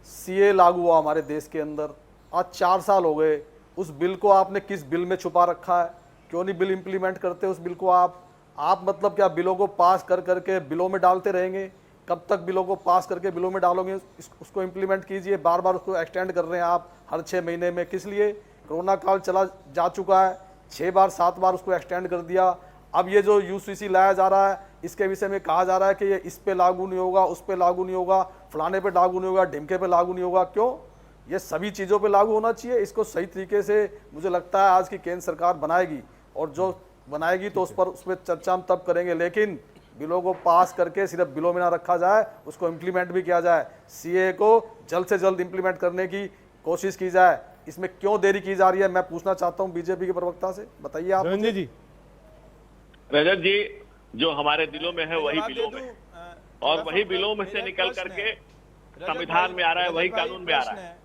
सीए लागू हुआ हमारे देश के अंदर, आज 4 साल हो गए। उस बिल को आपने किस बिल में छुपा रखा है? क्यों नहीं बिल इम्प्लीमेंट करते उस बिल को? आप मतलब क्या बिलों को पास कर करके बिलों में डालते रहेंगे? कब तक बिलों को पास करके बिलों में डालोगे? उसको इम्प्लीमेंट कीजिए। बार बार उसको एक्सटेंड कर रहे हैं आप हर 6 महीने में, किस लिए? कोरोना काल चला जा चुका है, 6 बार 7 बार उसको एक्सटेंड कर दिया। अब ये जो यूसीसी लाया जा रहा है, इसके विषय में कहा जा रहा है कि ये इस पे लागू नहीं होगा, उस पे लागू नहीं होगा, फलाने पे लागू नहीं होगा, ढिमके पे लागू नहीं होगा। क्यों? ये सभी चीज़ों पे लागू होना चाहिए। इसको सही तरीके से मुझे लगता है आज की केंद्र सरकार बनाएगी, और जो बनाएगी तो उस पर चर्चा हम तब करेंगे, लेकिन बिलों को पास करके सिर्फ बिलों में ना रखा जाए, उसको इम्प्लीमेंट भी किया जाए। सीए को जल्द से जल्द इम्प्लीमेंट करने की कोशिश की जाए। इसमें क्यों देरी की जा रही है, मैं पूछना चाहता हूं बीजेपी के प्रवक्ता से, बताइए आप। रंजन जी, रजत जी, जो हमारे दिलों में है वही बिलों में, और वही बिलों में से निकल करके संविधान में आ रहा है, वही कानून में आ रहा है।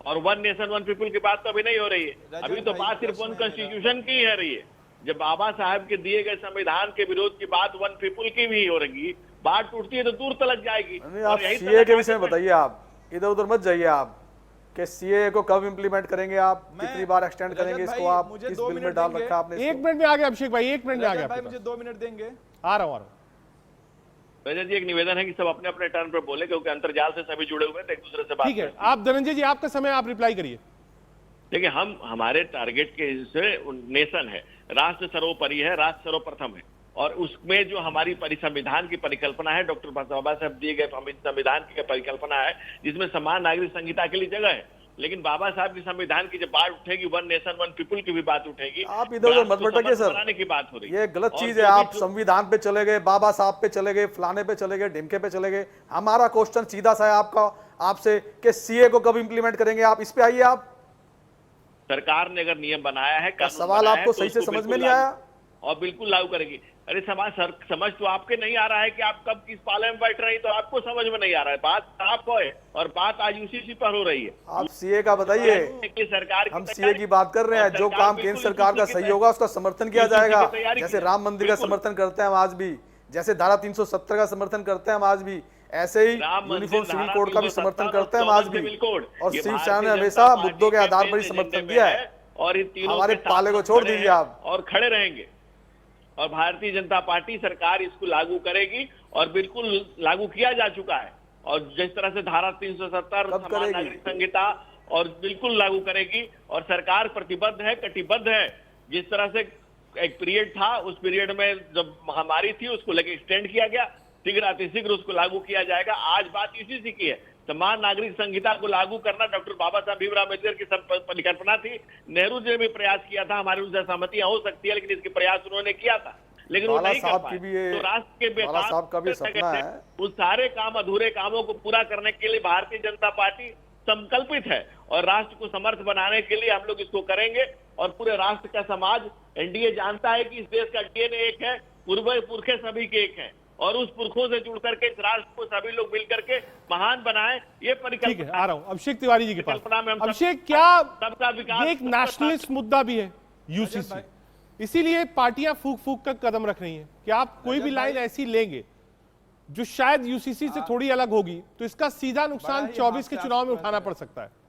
और 1 नेशन 1 पीपल की बात तो अभी नहीं हो रही है। अभी तो बात सिर्फ 1 कॉन्स्टिट्यूशन की है रही है। जब बाबा साहब के दिए गए संविधान के विरोध की बात 1 पीपल की भी हो रही, बात टूटती है तो दूर तलक जाएगी। आप सीए के विषय में बताइए, आप इधर उधर मत जाइए। आप कि सीए को कब इंप्लीमेंट करेंगे, आप कितनी बार एक्सटेंड करेंगे इसको, आप किस बिल में डाल रखा आपने? 1 मिनट में आ गया अभिषेक भाई, 1 मिनट में आ गया भाई, मुझे 2 मिनट देंगे। आ रहा हूँ। रजत जी, एक निवेदन है कि सब अपने अपने टर्न पर बोले, क्योंकि अंतर्जाल से सभी जुड़े हुए हैं, एक दूसरे से बात। ठीक है, आप धनंजय जी, आपका समय, आप रिप्लाई करिए। देखिए, हमारे टारगेट के हिस्से नेशन है, राष्ट्र सर्वोपरि है, राष्ट्र सर्वप्रथम है, और उसमें जो हमारी संविधान की परिकल्पना है, डॉक्टर बाबा साहब दिए गए संविधान की परिकल्पना है, जिसमें समान नागरिक संहिता के लिए जगह है। लेकिन बाबा साहब की संविधान की जब बात उठेगी, 1 नेशन 1 पीपल की भी बात उठेगी। आप इधर उधर मत भटकिए सर, बनाने की बात हो रही है, ये गलत चीज है। आप संविधान पे चले गए, बाबा साहब पे चले गए, फलाने पे चले गए, ढिमके पे चले गए। हमारा क्वेश्चन सीधा सा है आपसे कि सीए को कब इंप्लीमेंट करेंगे, आप इस पे आइए। आप सरकार ने अगर नियम बनाया है, सवाल आपको सही से समझ में नहीं आया, और बिल्कुल लागू करेगी। अरे समझ तो आपके नहीं आ रहा है कि आप कब किस पाले में बैठ रहे हैं, तो आपको समझ में नहीं आ रहा है। बात साफ है, और बात आज यूसीसी पर हो रही है। आप सीए का बताइए। सरकार हम सीए की बात कर रहे हैं, जो काम केंद्र सरकार का सही होगा उसका समर्थन किया जाएगा। जैसे राम मंदिर का समर्थन करते हैं हम आज भी, जैसे धारा 370 का समर्थन करते हैं हम आज भी, ऐसे ही यूनिफॉर्म सिविल कोड का भी समर्थन करते हैं हम आज भी। और शिवसेना ने हमेशा मुद्दों के आधार पर ही समर्थन दिया है, और इन तीनों हमारे पाले को छोड़ दीजिए आप, और खड़े रहेंगे। और भारतीय जनता पार्टी सरकार इसको लागू करेगी, और बिल्कुल लागू किया जा चुका है। और जिस तरह से धारा 370 समान नागरिक संहिता, और बिल्कुल लागू करेगी। और सरकार प्रतिबद्ध है, कटिबद्ध है। जिस तरह से एक पीरियड था, उस पीरियड में जब महामारी थी, उसको लेकर एक्सटेंड किया गया, शीघ्र अतिशीघ्र उसको लागू किया जाएगा। आज बात इसी की है। समान नागरिक संहिता को लागू करना डॉक्टर बाबा साहब भीमराव अम्बेडकर की परिकल्पना थी। नेहरू जी ने भी प्रयास किया था, हमारी उनसे सहमतियां हो सकती है, लेकिन इसके प्रयास उन्होंने किया था, लेकिन वो नहीं कर पाए। तो राष्ट्र के उस सारे काम, अधूरे कामों को पूरा करने के लिए भारतीय जनता पार्टी संकल्पित है, और राष्ट्र को समर्थ बनाने के लिए हम लोग इसको करेंगे। और पूरे राष्ट्र का समाज, एनडीए जानता है कि इस देश का डीएनए एक है, पुरखे सभी के एक हैं, और उस पुरखों से जुड़ करके इस राष्ट्र को सभी लोग मिल करके महान बनाएं। ये परिकल्पना आ रहा हूं अभिषेक तिवारी जी के पास। अभिषेक, क्या सबका विकास एक नेशनलिस्ट मुद्दा भी है यूसीसी, इसीलिए पार्टियां फूक फूक कर कदम रख रही हैं कि आप कोई भी लाइन ऐसी लेंगे जो शायद यूसीसी से थोड़ी अलग होगी, तो इसका सीधा नुकसान 24 के चुनाव में उठाना पड़ सकता है।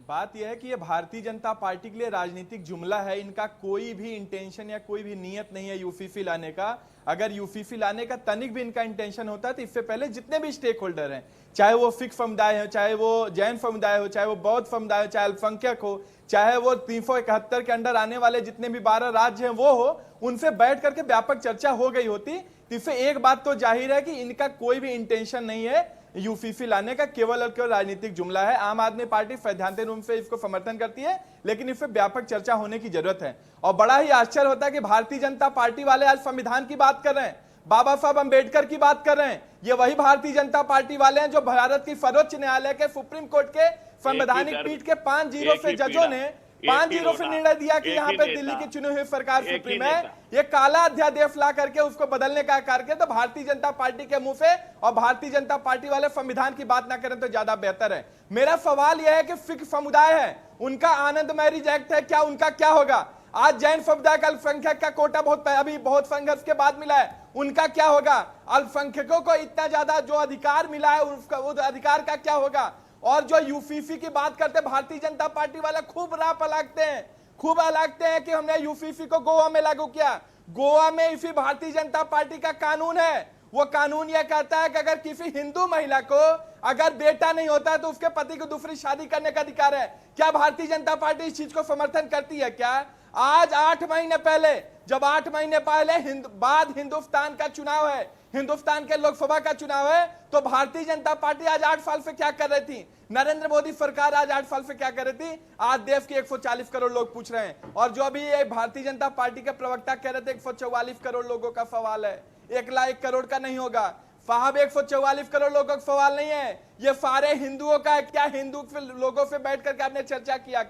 बात यह है कि ये भारतीय जनता पार्टी के लिए राजनीतिक जुमला है। इनका कोई भी इंटेंशन या कोई भी नियत नहीं है यूफीफी लाने का। अगर यूफीफी लाने का तनिक भी इनका इंटेंशन होता है तो इससे पहले जितने भी स्टेक होल्डर हैं, चाहे वो सिख समुदाय हो, चाहे वो जैन समुदाय हो, चाहे वो बौद्ध समुदाय हो, चाहे अल्पसंख्यक हो, चाहे वो 371 के अंडर आने वाले जितने भी 12 राज्य हैं वो हो, उनसे बैठ करके व्यापक चर्चा हो गई होती। इससे एक बात तो जाहिर है कि इनका कोई भी इंटेंशन नहीं है यूफीफी लाने का, केवल और केवल राजनीतिक जुमला है। आम आदमी पार्टी सैद्धांतिक रूप से इसको समर्थन करती है, लेकिन इस पर व्यापक चर्चा होने की जरूरत है। और बड़ा ही आश्चर्य होता है कि भारतीय जनता पार्टी वाले आज संविधान की बात कर रहे हैं, बाबा साहब अंबेडकर की बात कर रहे हैं। ये वही भारतीय जनता पार्टी वाले हैं जो भारत की सर्वोच्च न्यायालय के सुप्रीम कोर्ट के संवैधानिक पीठ के 5 जीरो से जजों ने 5-0 से निर्णय दिया कि यहाँ पे दिल्ली की चुनी हुई सरकार सुप्रीम है, ये काला अध्यादेश ला करके उसको बदलने का कार्य, तो भारतीय जनता पार्टी के मुंह से और भारतीय जनता पार्टी वाले संविधान की बात ना करें तो ज्यादा बेहतर है। मेरा सवाल यह है कि सिख समुदाय है, उनका आनंद मैरिज एक्ट है, क्या उनका क्या होगा? आज जैन समुदाय का अल्पसंख्यक का कोटा बहुत संघर्ष के बाद मिला है, उनका क्या होगा? अल्पसंख्यकों को इतना ज्यादा जो अधिकार मिला है उसका वो अधिकार का क्या होगा? और जो यूसीसी की बात करते भारतीय जनता पार्टी वाले खूब राप अलगते हैं कि हमने यूसीसी को गोवा में लागू किया। गोवा में इसी भारतीय जनता पार्टी का कानून है, वो कानून यह कहता है कि अगर किसी हिंदू महिला को अगर बेटा नहीं होता है तो उसके पति को दूसरी शादी करने का अधिकार है। क्या भारतीय जनता पार्टी इस चीज को समर्थन करती है? क्या आज 8 महीने पहले, जब 8 महीने पहले बाद हिंदुस्तान का चुनाव है, हिंदुस्तान के लोकसभा का चुनाव है, तो भारतीय जनता पार्टी आज 8 साल से क्या कर रही थी? नरेंद्र मोदी सरकार आज 8 साल से क्या कर रही थी? आज देश के 140 करोड़ लोग पूछ रहे हैं। और जो अभी ये भारतीय जनता पार्टी के प्रवक्ता कह रहे थे 144 करोड़ लोगों का सवाल है, 1 लाख 1 करोड़ का नहीं होगा साहब। 144 करोड़ लोगों का सवाल नहीं है, ये सारे हिंदुओं का है। क्या हिंदू लोगों से बैठ करके आपने चर्चा किया?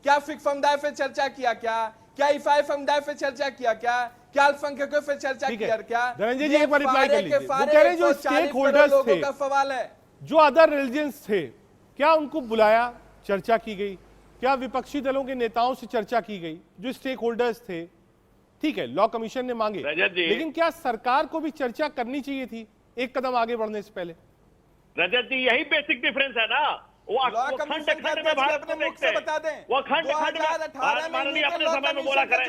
क्या सिख समुदाय से चर्चा किया? क्या ईसाई समुदाय से चर्चा किया? क्या अल्पसंख्यकों से चर्चा किया? क्या धनंजय जी एक बार रिप्लाई कर लीजिए। वो कह रहे जो स्टेक होल्डर्स थे, का सवाल है, जो अदर रिलीजन्स थे, क्या उनको बुलाया, चर्चा की गई? क्या विपक्षी दलों के नेताओं से चर्चा की गई? जो स्टेक होल्डर्स थे, ठीक है, लॉ कमीशन ने मांगे, लेकिन क्या सरकार को भी चर्चा करनी चाहिए थी एक कदम आगे बढ़ने से पहले? रजत जी, यही बेसिक डिफरेंस है ना। वो खंड में भारत को देखते हैं, वो खंड में माननीय अपने समय में बोला करें।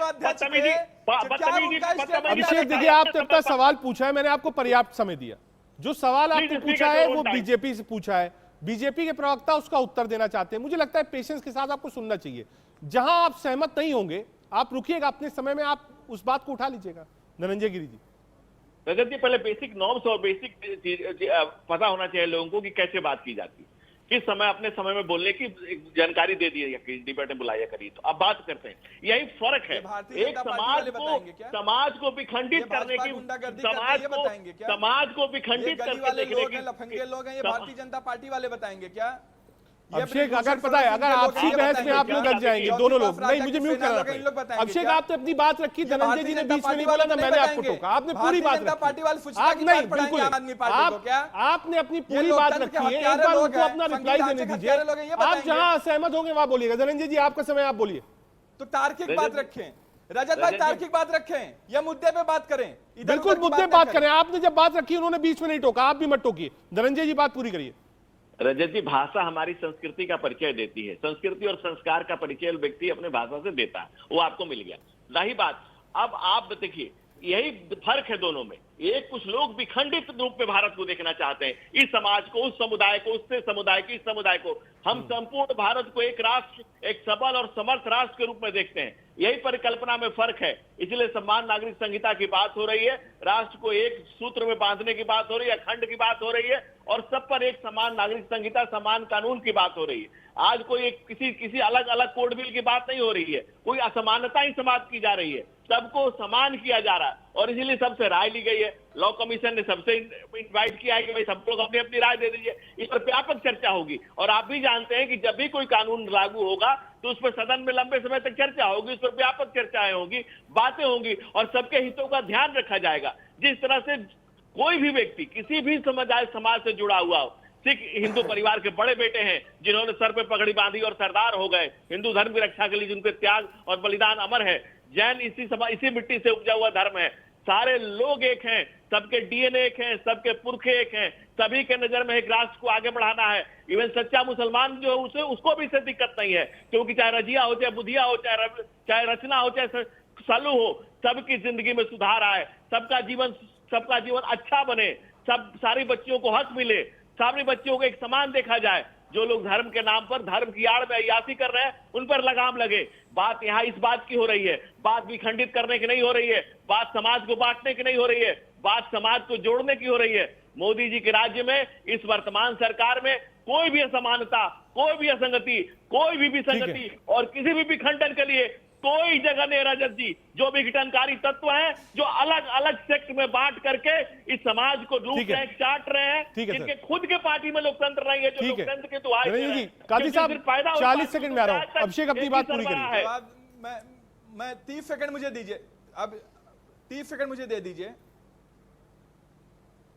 अभिषेक देखिए, आपने अपना सवाल पूछा है, मैंने आपको पर्याप्त समय दिया। जो सवाल आपने पूछा है वो बीजेपी से पूछा है, बीजेपी के प्रवक्ता उसका उत्तर देना चाहते हैं। मुझे लगता है पेशेंस के साथ आपको सुनना चाहिए। जहां आप सहमत नहीं होंगे आप रुकिएगा, अपने समय में आप उस बात को उठा लीजिएगा। धनंजय गिरी जी। रजत जी, पहले बेसिक नॉर्म्स और बेसिक पता होना चाहिए लोगों को कि कैसे बात की जाती है, किस समय अपने समय में बोलने की जानकारी दे दी है, डिबेट में बुलाया करिए। तो अब बात करते हैं, यही फर्क है। एक समाज को विखंडित करने की, समाज को विखंडित करने के लोग हैं, ये भारतीय जनता पार्टी वाले बताएंगे क्या? अभिषेक, अगर पता है, अगर आपसी बहस में आप लोग लग जाएंगे दोनों लोग, नहीं मुझे म्यूट करना पड़ेगा। अभिषेक, आपने अपनी बात रखी, धनंजय जी ने बीच में नहीं बोला ना, मैंने आपको टोका, आपने पूरी बात रखी। आप नहीं, बिल्कुल आपने अपनी पूरी बात रखी है, एक बार उनको अपना रिप्लाई देने दीजिए। आप जहां असहमत होंगे वहां बोलिएगा। धनंजय जी, आपका समय, आप बोलिए। तो तार्किक बात रखें रजत भाई, तार्किक बात रखें या मुद्दे पे बात करें? बिल्कुल मुद्दे बात करें। आपने जब बात रखी उन्होंने बीच में नहीं टोका, आप भी मत टोकिए। धनंजय जी, बात पूरी करिए। रजत जी, भाषा हमारी संस्कृति का परिचय देती है। संस्कृति और संस्कार का परिचय व्यक्ति अपने भाषा से देता है, वो आपको मिल गया। रही बात, अब आप देखिए, यही फर्क है दोनों में। एक कुछ लोग विखंडित रूप में भारत को देखना चाहते हैं, इस समाज को, उस समुदाय को, उससे समुदाय को, इस समुदाय को। हम संपूर्ण भारत को एक राष्ट्र, एक सबल और समर्थ राष्ट्र के रूप में देखते हैं। यही परिकल्पना में फर्क है। इसलिए समान नागरिक संहिता की बात हो रही है, राष्ट्र को एक सूत्र में बांधने की बात हो रही है, अखंड की बात हो रही है, और सब पर एक समान नागरिक संहिता, समान कानून की बात हो रही है। आज कोई एक किसी अलग अलग कोड बिल की बात नहीं हो रही है, कोई असमानता ही समाप्त की जा रही है, सबको समान किया जा रहा है। और इसीलिए सबसे राय ली गई है। लॉ कमीशन ने सबसे इनवाइट किया है कि भाई सब लोग अपनी अपनी राय दे दीजिए, इस पर व्यापक चर्चा होगी। और आप भी जानते हैं कि जब भी कोई कानून लागू होगा तो उस पर सदन में लंबे समय तक चर्चा होगी, उस पर व्यापक चर्चाएं होंगी, बातें होंगी, और सबके हितों का ध्यान रखा जाएगा। जिस तरह से कोई भी व्यक्ति किसी भी समाज से जुड़ा हुआ हो, सिख हिंदू परिवार के बड़े बेटे हैं जिन्होंने सर पे पगड़ी बांधी और सरदार हो गए, हिंदू धर्म की रक्षा के लिए जिनके त्याग और बलिदान अमर है। जैन इसी मिट्टी से उपजा हुआ धर्म है। सारे लोग एक हैं, सबके डीएनए एक हैं, सबके पुरखे एक हैं, सभी के नजर में एक राष्ट्र को आगे बढ़ाना है। इवन सच्चा मुसलमान जो है उसको भी इससे दिक्कत नहीं है, क्योंकि चाहे रजिया हो, चाहे बुधिया हो, चाहे रचना हो, चाहे सलू हो, सबकी जिंदगी में सुधार आए, सबका जीवन अच्छा बने, सारी बच्चियों को हक मिले, सारी बच्चियों को एक समान देखा जाए। जो लोग धर्म के नाम पर, धर्म की आड़ में अय्यासी कर रहे हैं, उन पर लगाम लगे। बात यहाँ इस बात की हो रही है, बात विखंडित करने की नहीं हो रही है, बात समाज को बांटने की नहीं हो रही है, बात समाज को जोड़ने की हो रही है। मोदी जी के राज्य में, इस वर्तमान सरकार में कोई भी असमानता, कोई भी असंगति, कोई भी विसंगति और किसी भी विखंडन के लिए कोई जगह नहीं रजत जी। जो विघटनकारी तत्व हैं, जो अलग अलग सेक्ट में बांट करके इस समाज को लूट रहे हैं, चाट रहे हैं, जिनके खुद के पार्टी में लोकतंत्र नहीं है, जो लोकतंत्र के दुहाई दे रहे हैं। काजी साहब 40 सेकंड में आ रहा हूं, अभिषेक अपनी बात पूरी करिए। मैं 30 सेकंड मुझे दीजिए, अब 30 सेकंड मुझे दे दीजिए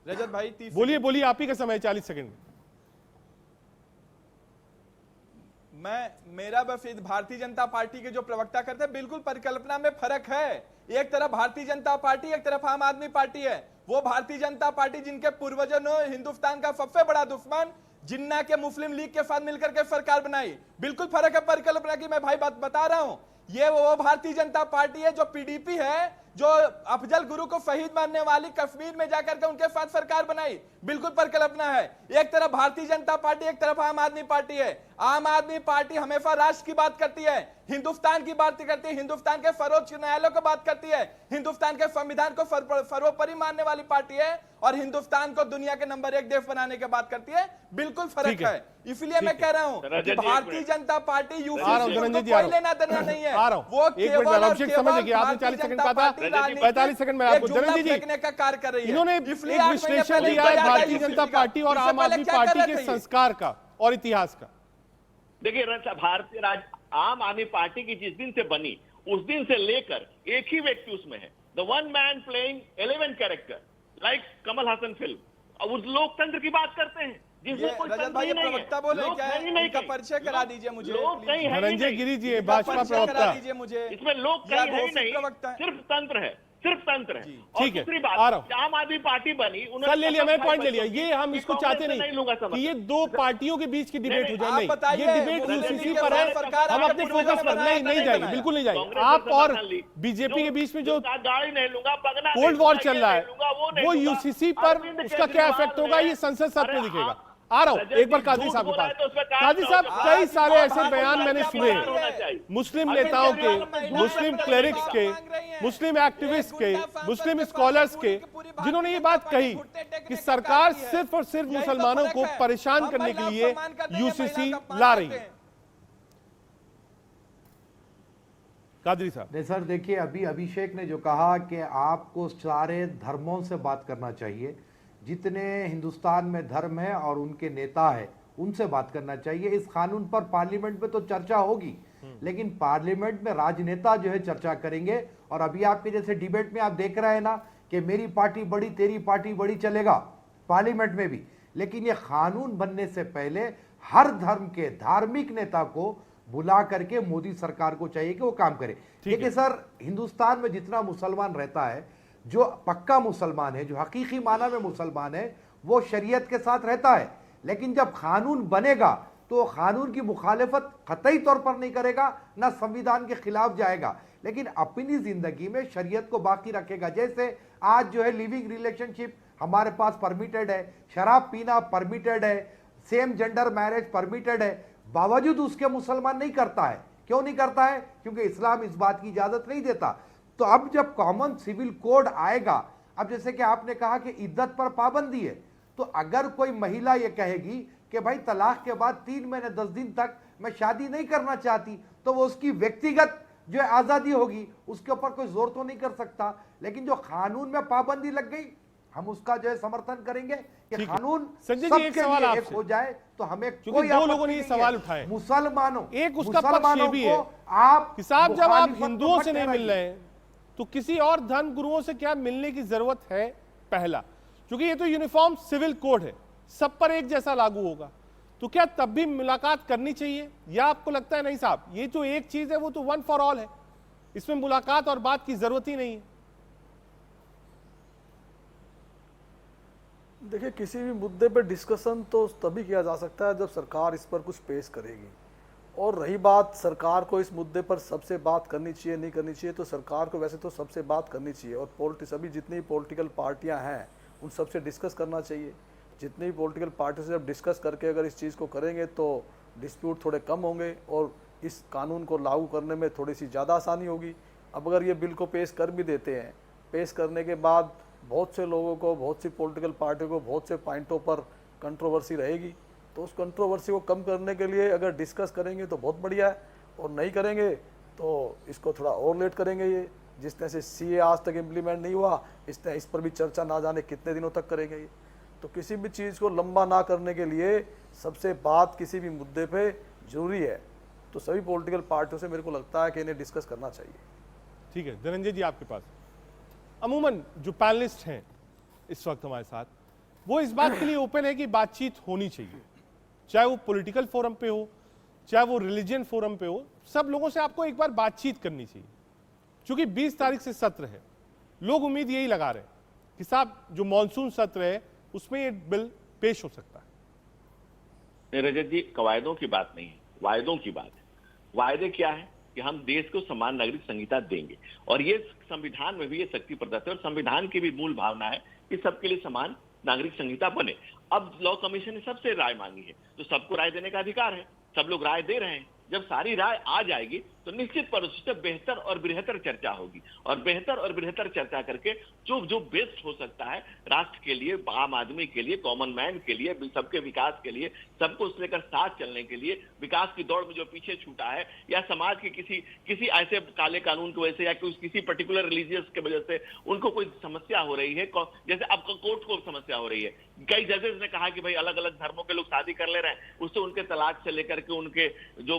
रजत भाई। 30 बोलिए बोलिए, आप ही का समय 40 सेकंड। मेरा बस भारतीय जनता पार्टी के जो प्रवक्ता करते हैं, बिल्कुल परिकल्पना में फर्क है। एक तरफ भारतीय जनता पार्टी, एक तरफ आम आदमी पार्टी है। वो भारतीय जनता पार्टी जिनके पूर्वजों ने हिंदुस्तान का सबसे बड़ा दुश्मन जिन्ना के मुस्लिम लीग के साथ मिलकर के सरकार बनाई, बिल्कुल फर्क है परिकल्पना की। मैं भाई बात बता रहा हूं, ये वो भारतीय जनता पार्टी है जो पीडीपी है, जो अफजल गुरु को शहीद मानने वाली कश्मीर में जाकर के उनके साथ सरकार बनाई, बिल्कुल परिकल्पना है। एक तरफ भारतीय जनता पार्टी, एक तरफ आम आदमी पार्टी है। आम आदमी पार्टी हमेशा राष्ट्र की बात करती है, हिंदुस्तान की बात करती है, हिंदुस्तान के सर्वोच्च न्यायालय को बात करती है, हिंदुस्तान के संविधान को सर्वोपरि मानने वाली पार्टी है और हिंदुस्तान को दुनिया के नंबर 1 देश बनाने की बात करती है। बिल्कुल फर्क है। इसलिए मैं कह रहा हूं कि भारतीय जनता पार्टी यूपी कोई लेना देना नहीं है। वो केवल और केवल 40 सेकंड का था, 45 सेकंड में आपको जनरल जी का कार्य कर रही है। इन्होंने एक विश्लेषण दिया है भारतीय जनता पार्टी और आम आदमी पार्टी के संस्कार का और इतिहास का। देखिए भारतीय आम आदमी पार्टी की जिस दिन से बनी उस दिन से लेकर एक ही व्यक्ति उसमें है, the one man playing 11 character like Kamal Haasan film. अब उस लोकतंत्र की बात करते हैं जिसमें कोई रजत भाई प्रवक्ता बोले क्या है, इनका परिचय करा दीजिए मुझे। धनंजय गिरी जी भाजपा प्रवक्ता दीजिए मुझे। इसमें लोग कहीं है ही नहीं, सिर्फ तंत्र है, सिर्फ तंत्र है। और दूसरी बात, आम आदमी पार्टी बनी, उन्होंने ले लिया, मैं पॉइंट ले लिया। ये हम इसको चाहते नहीं कि ये दो पार्टियों के बीच की डिबेट हो जाए, नहीं, ये डिबेट यूसीसी पर है, हम अपने फोकस पर नहीं जाएंगे, बिल्कुल नहीं जाएंगे। आप और बीजेपी के बीच में जो गाड़ी नहीं लूंगा, कोल्ड वॉर चल रहा है वो यूसीसी पर उसका क्या इफेक्ट होगा, ये संसद सत्र में दिखेगा। आ रहा हूं एक बार काजी साहब के पास। काजी साहब, कई सारे ऐसे बयान मैंने सुने मुस्लिम नेताओं के, मुस्लिम क्लेरिक्स के, मुस्लिम एक्टिविस्ट के, मुस्लिम स्कॉलर्स के, जिन्होंने ये बात कही कि सरकार सिर्फ और सिर्फ मुसलमानों को परेशान करने के लिए यूसीसी ला रही है। कादरी साहब। नहीं सर, देखिए अभी अभिषेक ने जो कहा कि आपको सारे धर्मों से बात करना चाहिए, जितने हिंदुस्तान में धर्म है और उनके नेता है उनसे बात करना चाहिए। इस कानून पर पार्लियामेंट में तो चर्चा होगी, लेकिन पार्लियामेंट में राजनेता जो है चर्चा करेंगे। और अभी आपके जैसे डिबेट में आप देख रहे हैं ना कि मेरी पार्टी बड़ी तेरी पार्टी बड़ी चलेगा पार्लियामेंट में भी, लेकिन ये कानून बनने से पहले हर धर्म के धार्मिक नेता को बुला करके मोदी सरकार को चाहिए कि वो काम करे। देखिए सर, हिंदुस्तान में जितना मुसलमान रहता है, जो पक्का मुसलमान है, जो हकीकी माना में मुसलमान है, वो शरीयत के साथ रहता है। लेकिन जब कानून बनेगा तो कानून की मुखालिफत कतई तौर पर नहीं करेगा, ना संविधान के खिलाफ जाएगा, लेकिन अपनी जिंदगी में शरीयत को बाकी रखेगा। जैसे आज जो है लिविंग रिलेशनशिप हमारे पास परमिटेड है, शराब पीना परमिटेड है, सेम जेंडर मैरिज परमिटेड है, बावजूद उसके मुसलमान नहीं करता है। क्यों नहीं करता है? क्योंकि इस्लाम इस बात की इजाजत नहीं देता। तो अब जब कॉमन सिविल कोड आएगा, अब जैसे कि आपने कहा कि इद्दत पर पाबंदी है, तो अगर कोई महिला ये कहेगी कि भाई तलाक के बाद 3 महीने 10 दिन तक मैं शादी नहीं करना चाहती, तो वो उसकी व्यक्तिगत जो है आजादी होगी, उसके ऊपर कोई जोर तो नहीं कर सकता। लेकिन जो कानून में पाबंदी लग गई, हम उसका जो है समर्थन करेंगे कि कानून सबके लिए एक हो जाए। तो हमें कोई दो लोगों ने ये सवाल उठाए, मुसलमानों, एक उसका पक्ष ये भी है आप साहब, जब आप हिंदुओं से नहीं मिल रहे हैं तो किसी और धर्म गुरुओं से क्या मिलने की जरूरत है? पहला, क्योंकि ये तो यूनिफॉर्म सिविल कोड है, सब पर एक जैसा लागू होगा, तो क्या तब भी मुलाकात करनी चाहिए? या आपको लगता है नहीं साहब, ये जो एक चीज है वो तो वन फॉर ऑल है, इसमें मुलाकात और बात की जरूरत ही नहीं है? देखिए, किसी भी मुद्दे पर डिस्कशन तो तभी किया जा सकता है जब सरकार इस पर कुछ पेश करेगी। और रही बात सरकार को इस मुद्दे पर सबसे बात करनी चाहिए नहीं करनी चाहिए, तो सरकार को वैसे तो सबसे बात करनी चाहिए और सभी जितनी पॉलिटिकल पार्टियां हैं उन सबसे डिस्कस करना चाहिए। जितनी भी पॉलिटिकल पार्टी से जब डिस्कस करके अगर इस चीज़ को करेंगे तो डिस्प्यूट थोड़े कम होंगे और इस कानून को लागू करने में थोड़ी सी ज़्यादा आसानी होगी। अब अगर ये बिल को पेश कर भी देते हैं, पेश करने के बाद बहुत से लोगों को, बहुत सी पॉलिटिकल पार्टियों को बहुत से पॉइंटों पर कंट्रोवर्सी रहेगी, तो उस कंट्रोवर्सी को कम करने के लिए अगर डिस्कस करेंगे तो बहुत बढ़िया है, और नहीं करेंगे तो इसको थोड़ा और लेट करेंगे। ये जिस तरह से सीए आज तक इम्प्लीमेंट नहीं हुआ, इस पर भी चर्चा ना जाने कितने दिनों तक करेंगे ये। तो किसी भी चीज़ को लंबा ना करने के लिए सबसे बात किसी भी मुद्दे पे जरूरी है, तो सभी पॉलिटिकल पार्टियों से मेरे को लगता है कि इन्हें डिस्कस करना चाहिए। ठीक है धनंजय जी, आपके पास अमूमन जो पैनलिस्ट हैं इस वक्त हमारे साथ, वो इस बात के लिए ओपन है कि बातचीत होनी चाहिए, चाहे वो पॉलिटिकल फोरम पे हो, चाहे वो रिलीजियन फोरम पे हो, सब लोगों से आपको एक बार बातचीत करनी चाहिए। क्योंकि 20 तारीख से सत्र है, लोग उम्मीद यही लगा रहे हैं कि साहब जो मॉनसून सत्र है उसमें ये बिल पेश हो सकता है। नहीं रजत जी, कवायदों की बात नहीं है, वायदों की बात है। वायदे क्या है कि हम देश को समान नागरिक संहिता देंगे, और ये संविधान में भी ये शक्ति प्रदत्त है, और संविधान की भी मूल भावना है कि सबके लिए समान नागरिक संहिता बने। अब लॉ कमीशन ने सबसे राय मांगी है, तो सबको राय देने का अधिकार है, सब लोग राय दे रहे हैं। जब सारी राय आ जाएगी तो निश्चित पर उससे बेहतर और बेहतर चर्चा होगी, और बेहतर और बेहतर चर्चा करके जो बेस्ट हो सकता है राष्ट्र के लिए, आम आदमी के लिए, कॉमन मैन के लिए, सबके विकास के लिए, सबको उस लेकर साथ चलने के लिए, विकास की दौड़ में जो पीछे छूटा है, या समाज के किसी ऐसे काले कानून की वजह से या किसी पर्टिकुलर रिलीजियस के वजह से उनको कोई समस्या हो रही है, जैसे अब कोर्ट को समस्या हो रही है। कई जजेस ने कहा कि भाई अलग अलग धर्मों के लोग शादी कर ले रहे हैं, उससे उनके तलाक से लेकर के उनके जो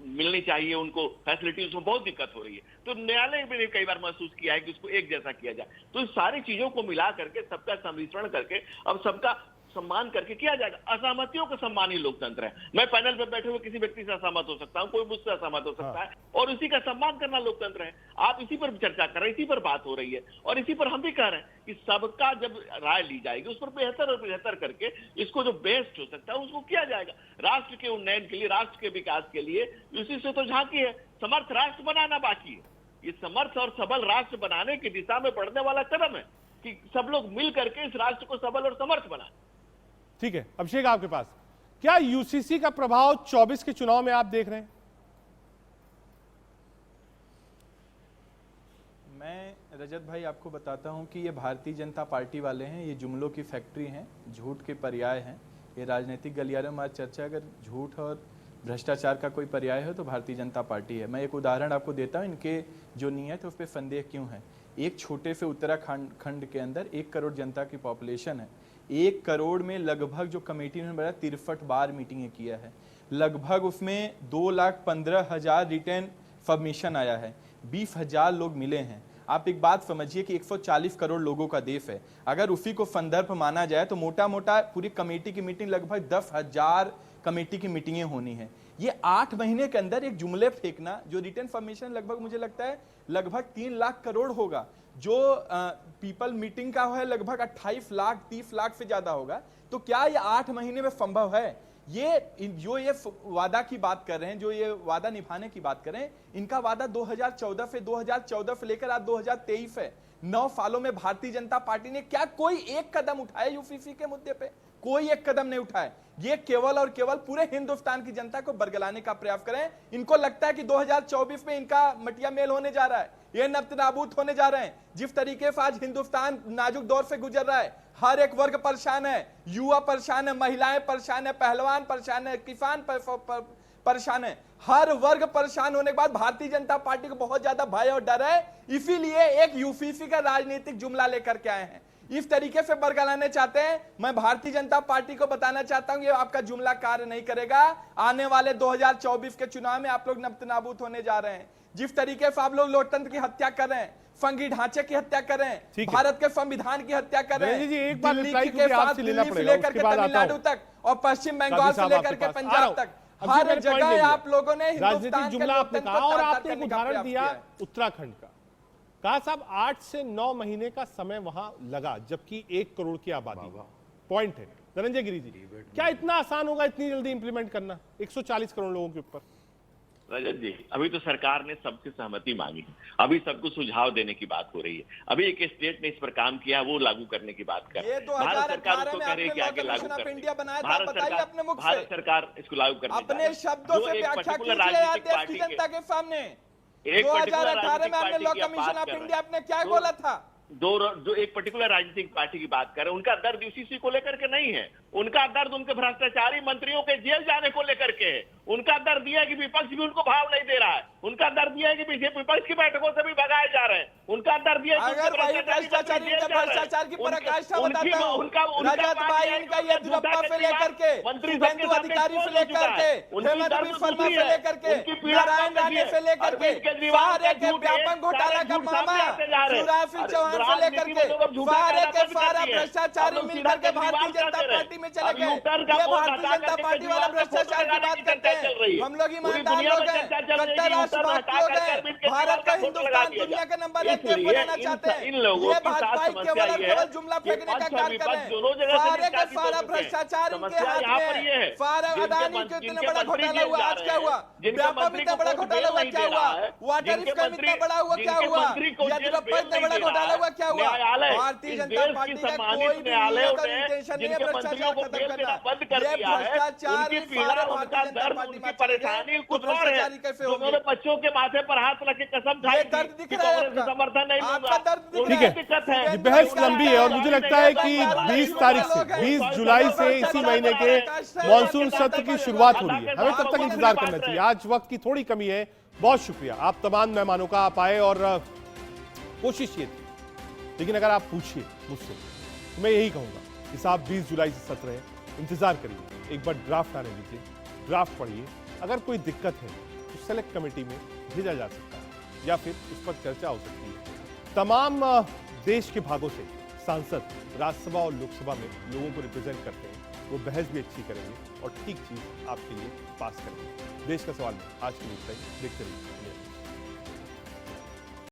मिलनी चाहिए उनको फैसिलिटी, उसमें बहुत दिक्कत हो रही है। तो न्यायालय ने कई बार महसूस किया है कि उसको एक जैसा किया जाए। तो इस सारी चीजों को मिला करके, सबका सम्मिश्रण करके, अब सबका सम्मान करके किया जाएगा। असहमतियों का सम्मान ही लोकतंत्र है। मैं पैनल पर बैठे हुए किसी व्यक्ति से असहमत हो सकता हूं, कोई मुझसे असहमत हो सकता है, और इसी का सम्मान करना लोकतंत्र है। आप इसी पर चर्चा कर रहे हैं, इसी पर बात हो रही है, और इसी पर हम भी कह रहे हैं कि सबका जब राय ली जाएगी उस पर बेहतर और बेहतर करके इसको जो बेस्ट हो सकता है उसको किया जाएगा। राष्ट्र के उन्नयन के लिए, राष्ट्र के विकास के लिए इसी से तो झांकी है। समर्थ राष्ट्र बनाना बाकी है। ये समर्थ और सबल राष्ट्र बनाने की दिशा में बढ़ने वाला कदम है कि सब लोग मिल करके इस राष्ट्र को सबल और समर्थ बनाए। ठीक है अभिषेक, आपके पास क्या यूसीसी का प्रभाव 24 के चुनाव में आप देख रहे हैं? मैं रजत भाई आपको बताता हूं कि ये भारतीय जनता पार्टी वाले हैं, ये जुमलों की फैक्ट्री हैं, झूठ के पर्याय हैं। ये राजनीतिक गलियारों में आज चर्चा, अगर झूठ और भ्रष्टाचार का कोई पर्याय हो तो भारतीय जनता पार्टी है। मैं एक उदाहरण आपको देता हूं, इनके जो नीयत है उस पर संदेह क्यों है। एक छोटे से उत्तराखंड के अंदर 1 करोड़ जनता की पॉपुलेशन है। 1 करोड़ में लगभग जो कमेटी ने बताया 63 बार मीटिंगें किया है, लगभग उसमें 2,15,000 रिटर्न सबमिशन आया है, 20,000 लोग मिले हैं। आप एक बात समझिए कि 140 करोड़ लोगों का देश है, अगर उसी को संदर्भ माना जाए तो मोटा मोटा पूरी कमेटी की मीटिंग लगभग 10,000 कमेटी की मीटिंगें होनी है। ये 8 महीने के अंदर एक जुमले फेंकना, जो रिटर्न सबमिशन लगभग मुझे लगता है लगभग 3 लाख करोड़ होगा, जो पीपल मीटिंग का है लगभग 28 लाख 30 लाख से ज्यादा होगा। तो क्या ये 8 महीने में संभव है? ये वादा की बात कर रहे हैं, जो ये वादा निभाने की बात कर रहे हैं, इनका वादा 2014 से लेकर आज 2023 है। 9 सालों में भारतीय जनता पार्टी ने क्या कोई एक कदम उठाया यूसीसी के मुद्दे पे? कोई एक कदम नहीं उठाए। ये केवल और केवल पूरे हिंदुस्तान की जनता को बरगलाने का प्रयास करें। इनको लगता है कि 2024 में इनका मटिया मेल होने जा रहा है, ये नब्त-नाबूद होने जा रहे हैं। जिस तरीके से आज हिंदुस्तान नाजुक दौर से गुजर रहा है, हर एक वर्ग परेशान है, युवा परेशान है, महिलाएं परेशान है, पहलवान परेशान है, किसान परेशान है, हर वर्ग परेशान होने के बाद भारतीय जनता पार्टी को बहुत ज्यादा भय और डर है। इसीलिए एक यूसीसी का राजनीतिक जुमला लेकर के आए हैं, इस तरीके से बरगलाने चाहते हैं। मैं भारतीय जनता पार्टी को बताना चाहता हूं, ये आपका जुमला कार्य नहीं करेगा। आने वाले 2024 के चुनाव में आप लोग नब्त-नाबूद होने जा रहे हैं। जिस तरीके से आप लोग लोकतंत्र की हत्या कर रहे हैं, संघीय ढांचे की हत्या कर रहे हैं, भारत के संविधान की हत्या कर रहे हैं, दिल्ली से लेकर के तमिलनाडु तक और पश्चिम बंगाल से लेकर के पंजाब तक, हर जगह आप लोगों ने राजनीतिक जुमला आपने कहा, और आपने एक उदाहरण दिया उत्तराखंड का। कहा साहब 8 से 9 महीने का समय वहां लगा, जबकि 1 करोड़ की आबादी। पॉइंट है धनंजय गिरी जी, क्या इतना आसान होगा इतनी जल्दी इंप्लीमेंट करना 140 करोड़ लोगों के ऊपर? रजत जी, अभी तो सरकार ने सबसे सहमति मांगी है, अभी सबको सुझाव देने की बात हो रही है। अभी एक स्टेट ने इस पर काम किया, वो लागू करने की बात कर रही है। भारत सरकार उसको कह रही है कि आगे लागू कर, भारत सरकार इसको लागू करने अपने शब्दों से व्याख्या कीजिए देश की जनता के सामने। 2018 में आपने लॉ कमीशन ऑफ इंडिया आपने क्या बोला था? जो एक पर्टिकुलर राजनीतिक पार्टी की बात कर रहे हैं, उनका दर्द यूसीसी को लेकर के नहीं है, उनका दर्द उनके भ्रष्टाचारी मंत्रियों के जेल जाने को लेकर के है। उनका दर्द यह है कि विपक्ष भी उनको भाव नहीं दे रहा है, उनका दर्द यह है कि बीजेपी विपक्ष की बैठकों से भी भगाए जा रहे हैं, उनका दर्द यह है कि अगर वही भ्रष्टाचार की पराकाष्ठा बताता हूं, रजत भाई इनका येदियुरप्पा से लेकर के, शुभेंदु अधिकारी से लेकर के, हेमंत बिस्वा से लेकर के, नारायण राणे से लेकर के, सारे के व्यापक घोटाला का मामला, शिवराज सिंह चौहान से लेकर के सारे भ्रष्टाचारी मिलकर के भारतीय जनता पार्टी में चले गए। ये भारतीय जनता पार्टी वाला भ्रष्टाचार की बात करते हैं। हम लोग ईमानदार लोग हैं, कट्टर राष्ट्रवादी लोग हैं, भारत का हिंदुस्तान दुनिया के नंबर 1 पे बनाना चाहते हैं। ये भाजपा केवल जुमला फेंकने का कार्य कर रहे हैं। सारे का सारा भ्रष्टाचार इनके हाथ में है। सारा अदानी के इतना बड़ा घोटाला हुआ, आज क्या हुआ? व्यापक इतना बड़ा घोटाला हुआ, क्या हुआ? वाटर स्कैम इतना बड़ा हुआ, क्या हुआ? येदियुरप्पा इतना बड़ा घोटाला हुआ, क्या हुआ? भारतीय जनता पार्टी का कोई भी इंटेंशन नहीं है भ्रष्टाचार खत्म करना। ये भ्रष्टाचार उनकी पीड़ा, उनका दर्द, उनकी परेशानी कुछ और है। उन्होंने बच्चों के माथे पर हाथ रख के कसम खाई कि कांग्रेस का समर्थन नहीं लूंगा। ठीक है, ये बहस लंबी है और मुझे लगता है कि 20 तारीख से 20 जुलाई से इसी महीने के मॉनसून सत्र की शुरुआत हो रही है। हमें तब तक इंतजार करना चाहिए। आज वक्त की थोड़ी कमी है। बहुत शुक्रिया आप तमाम मेहमानों का, आप आए और कोशिश ये थी, लेकिन अगर आप पूछिए मुझसे तो मैं यही कहूंगा कि साहब 20 जुलाई से सत्र है, इंतजार करिए, एक बार ड्राफ्ट आने दीजिए, ड्राफ्ट पढ़िए, अगर कोई दिक्कत है तो सेलेक्ट कमेटी में भेजा जा सकता है या फिर उस पर चर्चा हो सकती है। तमाम देश के भागों से सांसद राज्यसभा और लोकसभा में लोगों को रिप्रेजेंट करते हैं, वो बहस भी अच्छी करेंगे और ठीक चीज आपके लिए पास करेंगे। देश का सवाल में आज की न्यूज़ देखते रहिए।